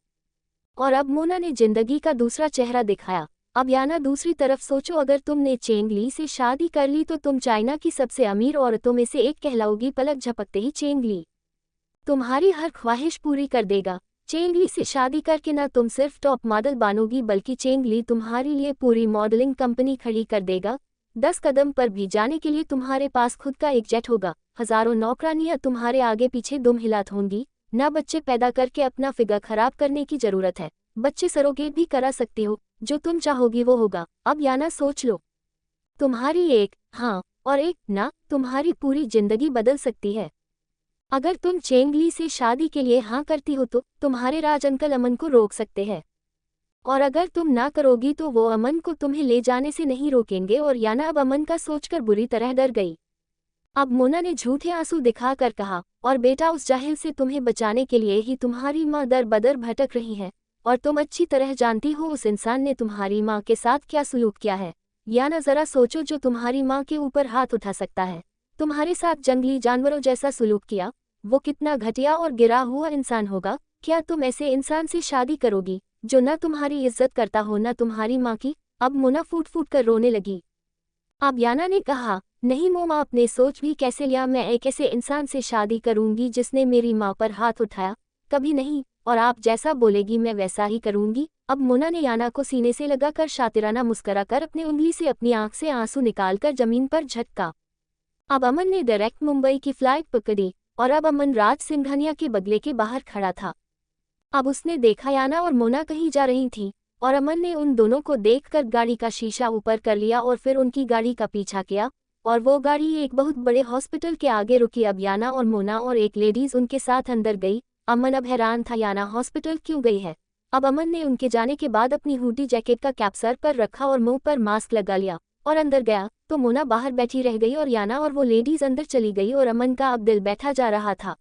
और अब मोना ने जिंदगी का दूसरा चेहरा दिखाया। अब याना दूसरी तरफ सोचो, अगर तुमने चेंग ली से शादी कर ली तो तुम चाइना की सबसे अमीर औरतों में से एक कहलाओगी। पलक झपकते ही चेंग ली तुम्हारी हर ख्वाहिश पूरी कर देगा। चेंग ली से शादी करके ना तुम सिर्फ टॉप मॉडल बनोगी बल्कि चेंग ली तुम्हारे लिए पूरी मॉडलिंग कंपनी खड़ी कर देगा। 10 कदम पर भी जाने के लिए तुम्हारे पास खुद का एक जेट होगा। हजारों नौकरानियां तुम्हारे आगे पीछे दुम हिलात होंगी। ना बच्चे पैदा करके अपना फिगर खराब करने की जरूरत है, बच्चे सरोगेट भी करा सकती हो। जो तुम चाहोगी वो होगा। अब याना सोच लो, तुम्हारी एक हाँ और एक ना तुम्हारी पूरी जिंदगी बदल सकती है। अगर तुम चेंग ली से शादी के लिए हाँ करती हो तो तुम्हारे राज अंकल अमन को रोक सकते हैं, और अगर तुम ना करोगी तो वो अमन को तुम्हें ले जाने से नहीं रोकेंगे। और याना अब अमन का सोचकर बुरी तरह डर गई। अब मोना ने झूठे आंसू दिखाकर कहा, और बेटा उस जाहिल से तुम्हें बचाने के लिए ही तुम्हारी माँ दर बदर भटक रही है और तुम अच्छी तरह जानती हो उस इंसान ने तुम्हारी माँ के साथ क्या सलूक किया है। याना जरा सोचो, जो तुम्हारी माँ के ऊपर हाथ उठा सकता है, तुम्हारे साथ जंगली जानवरों जैसा सलूक किया, वो कितना घटिया और गिरा हुआ इंसान होगा। क्या तुम ऐसे इंसान से शादी करोगी जो न तुम्हारी इज्जत करता हो न तुम्हारी माँ की। अब मोना फूट फूट कर रोने लगी। अब याना ने कहा, नहीं मोम आपने सोच भी कैसे लिया, मैं एक ऐसे इंसान से शादी करूंगी जिसने मेरी माँ पर हाथ उठाया, कभी नहीं। और आप जैसा बोलेगी मैं वैसा ही करूंगी। अब मोना ने याना को सीने से लगाकर शातिराना मुस्कुराकर अपनी उंगली से अपनी आंख से आंसू निकालकर जमीन पर झटका। अब अमन ने डायरेक्ट मुंबई की फ्लाइट पकड़ी और अब अमन राज सिंघानिया के बंगले के बाहर खड़ा था। अब उसने देखा याना और मोना कहीं जा रही थी और अमन ने उन दोनों को देखकर गाड़ी का शीशा ऊपर कर लिया और फिर उनकी गाड़ी का पीछा किया और वो गाड़ी एक बहुत बड़े हॉस्पिटल के आगे रुकी। अब याना और मोना और एक लेडीज उनके साथ अंदर गई। अमन अब हैरान था, याना हॉस्पिटल क्यों गई है। अब अमन ने उनके जाने के बाद अपनी हुडी जैकेट का कैप सर पर रखा और मुंह पर मास्क लगा लिया और अंदर गया तो मोना बाहर बैठी रह गई और याना और वो लेडीज अंदर चली गई और अमन का अब दिल बैठा जा रहा था।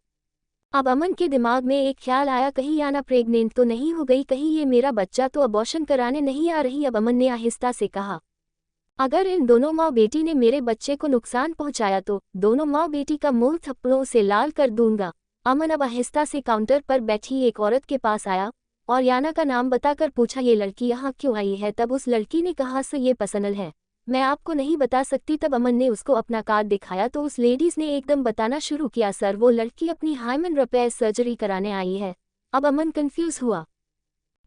अब अमन के दिमाग में एक ख्याल आया, कहीं याना प्रेग्नेंट तो नहीं हो गई, कहीं ये मेरा बच्चा तो अबॉर्शन कराने नहीं आ रही। अब अमन ने आहिस्ता से कहा, अगर इन दोनों माँ बेटी ने मेरे बच्चे को नुकसान पहुंचाया तो दोनों माँ बेटी का मुंह थप्पड़ों से लाल कर दूंगा। अमन अब आहिस्ता से काउंटर पर बैठी एक औरत के पास आया और याना का नाम बताकर पूछा, ये लड़की यहाँ क्यों आई है। तब उस लड़की ने कहा, सर ये पर्सनल है, मैं आपको नहीं बता सकती। तब अमन ने उसको अपना कार्ड दिखाया तो उस लेडीज ने एकदम बताना शुरू किया, सर वो लड़की अपनी हाइमन रिपेयर सर्जरी कराने आई है। अब अमन कंफ्यूज हुआ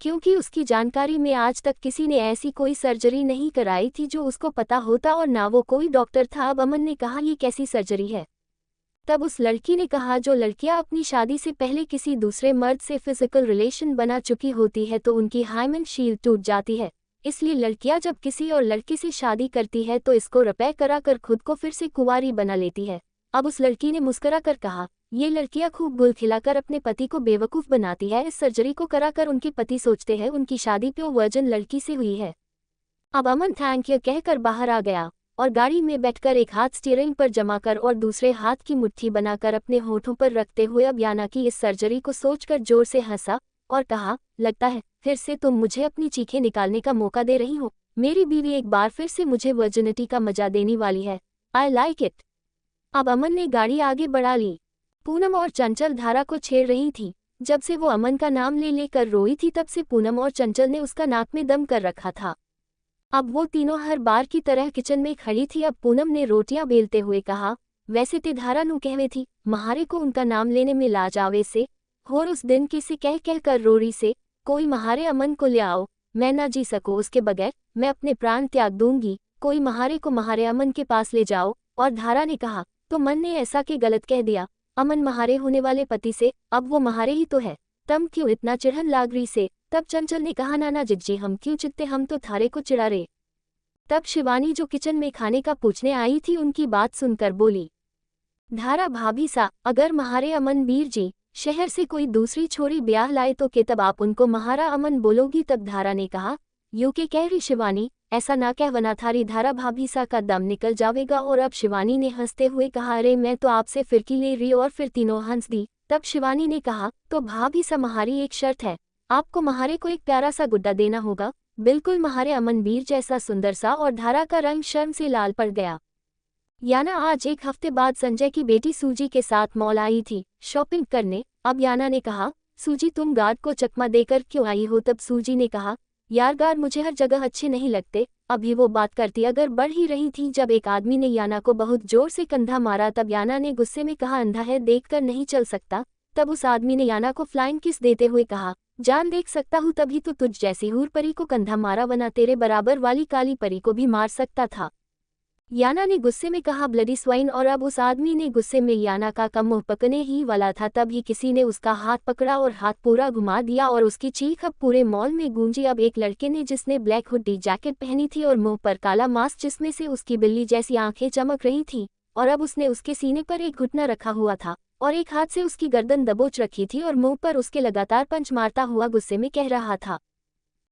क्योंकि उसकी जानकारी में आज तक किसी ने ऐसी कोई सर्जरी नहीं कराई थी जो उसको पता होता और ना वो कोई डॉक्टर था। अब अमन ने कहा, ये कैसी सर्जरी है। तब उस लड़की ने कहा, जो लड़कियां अपनी शादी से पहले किसी दूसरे मर्द से फिजिकल रिलेशन बना चुकी होती है तो उनकी हाइमन शील्ड टूट जाती है, इसलिए लड़कियां जब किसी और लड़के से शादी करती है तो इसको रिपेयर कराकर खुद को फिर से कुंवारी बना लेती है। अब उस लड़की ने मुस्कुराकर कहा, ये लड़कियां खूब गुल खिलाकर अपने पति को बेवकूफ़ बनाती है, इस सर्जरी को कराकर उनके पति सोचते हैं उनकी शादी प्योर वर्जिन लड़की से हुई है। अब अमन थैंक यू कहकर बाहर आ गया और गाड़ी में बैठकर एक हाथ स्टीयरिंग पर जमाकर और दूसरे हाथ की मुट्ठी बनाकर अपने होठों पर रखते हुए अब याना की इस सर्जरी को सोचकर जोर से हंसा और कहा, लगता है फिर से तुम मुझे अपनी चीखें निकालने का मौका दे रही हो। मेरी बीवी एक बार फिर से मुझे वर्जिनिटी का मजा देने वाली है। I like it. अब अमन ने गाड़ी आगे बढ़ा ली। पूनम और चंचल धारा को छेड़ रही थी। जब से वो अमन का नाम ले लेकर रोई थी तब से पूनम और चंचल ने उसका नाक में दम कर रखा था। अब वो तीनों हर बार की तरह किचन में खड़ी थी। अब पूनम ने रोटियां बेलते हुए कहा, वैसे ते धारा नू कहवे थी महारे को उनका नाम लेने में लाज आवे से, और उस दिन किसी कह कह कर रोरी से, कोई महारे अमन को ले आओ, मैं ना जी सकूं उसके बगैर, मैं अपने प्राण त्याग दूंगी, कोई महारे को महारे अमन के पास ले जाओ। और धारा ने कहा, तो मन ने ऐसा के गलत कह दिया, अमन महारे होने वाले पति से, अब वो महारे ही तो है, तम क्यों इतना चिढ़न लाग रही से। तब चंचल ने कहा, नाना जिज्जी हम क्यों चिढ़ते, हम तो थारे को चिढ़ा रहे। तब शिवानी जो किचन में खाने का पूछने आई थी उनकी बात सुनकर बोली, धारा भाभी सा, अगर महारे अमन वीर जी शहर से कोई दूसरी छोरी ब्याह लाए तो के तब आप उनको महारा अमन बोलोगी। तब धारा ने कहा, यू के कह रही शिवानी, ऐसा ना कह वना थारी धारा भाभी सा का दम निकल जावेगा। और अब शिवानी ने हंसते हुए कहा, अरे मैं तो आपसे फिरकी ले रही। और फिर तीनों हंस दी। तब शिवानी ने कहा, तो भाभी सा महारी एक शर्त है, आपको महारे को एक प्यारा सा गुड्डा देना होगा, बिल्कुल महारे अमन वीर जैसा सुंदर सा। और धारा का रंग शर्म से लाल पड़ गया। याना आज एक हफ्ते बाद संजय की बेटी सूजी के साथ मॉल आई थी शॉपिंग करने। अब याना ने कहा, सूजी तुम गार्ड को चकमा देकर क्यों आई हो। तब सूजी ने कहा, यार गार्ड मुझे हर जगह अच्छे नहीं लगते। अभी वो बात करती अगर बढ़ ही रही थी जब एक आदमी ने याना को बहुत जोर से कंधा मारा। तब याना ने गुस्से में कहा, अंधा है देखकर नहीं चल सकता। तब उस आदमी ने याना को फ्लाइंग किस देते हुए कहा, जान देख सकता हूँ तभी तो तुझ जैसी हूर परी को कंधा मारा, वरना तेरे बराबर वाली काली परी को भी मार सकता था। याना ने गुस्से में कहा, ब्लडी स्वाइन। और अब उस आदमी ने गुस्से में याना का कम मुंह पकने ही वाला था तभी किसी ने उसका हाथ पकड़ा और हाथ पूरा घुमा दिया और उसकी चीख अब पूरे मॉल में गूंजी। अब एक लड़के ने जिसने ब्लैक हुडी जैकेट पहनी थी और मुंह पर काला मास्क जिसमें से उसकी बिल्ली जैसी आंखें चमक रही थी, और अब उसने उसके सीने पर एक घुटना रखा हुआ था और एक हाथ से उसकी गर्दन दबोच रखी थी और मुंह पर उसके लगातार पंच मारता हुआ गुस्से में कह रहा था,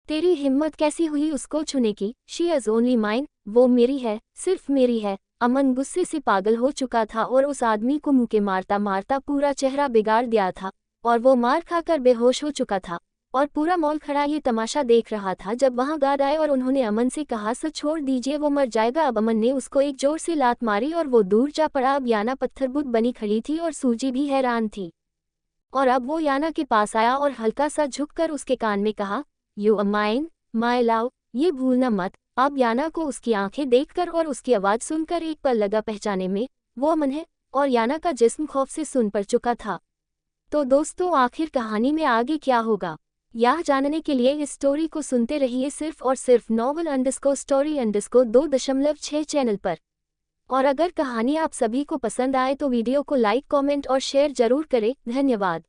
तेरी हिम्मत कैसी हुई उसको छूने की, शी इज ओनली माइन, वो मेरी है, सिर्फ मेरी है। अमन गुस्से से पागल हो चुका था और उस आदमी को मुक्के मारता मारता पूरा चेहरा बिगाड़ दिया था और वो मार खाकर बेहोश हो चुका था और पूरा मॉल खड़ा ये तमाशा देख रहा था। जब वहां गार्ड आए और उन्होंने अमन से कहा, सच छोड़ दीजिए वो मर जाएगा। अब अमन ने उसको एक जोर से लात मारी और वो दूर जा पड़ा। अब याना पत्थरबुत बनी खड़ी थी और सूजी भी हैरान थी और अब वो याना के पास आया और हल्का सा झुककर उसके कान में कहा, you a mine my love, ये भूलना मत। अब याना को उसकी आंखें देखकर और उसकी आवाज़ सुनकर एक पल लगा पहचाने में, वो अमन है। और याना का जिस्म खौफ से सुन पड़ चुका था। तो दोस्तों आखिर कहानी में आगे क्या होगा, यह जानने के लिए इस स्टोरी को सुनते रहिए सिर्फ और सिर्फ novel_story_2.6 चैनल पर। और अगर कहानी आप सभी को पसंद आए तो वीडियो को लाइक कमेंट और शेयर जरूर करें। धन्यवाद।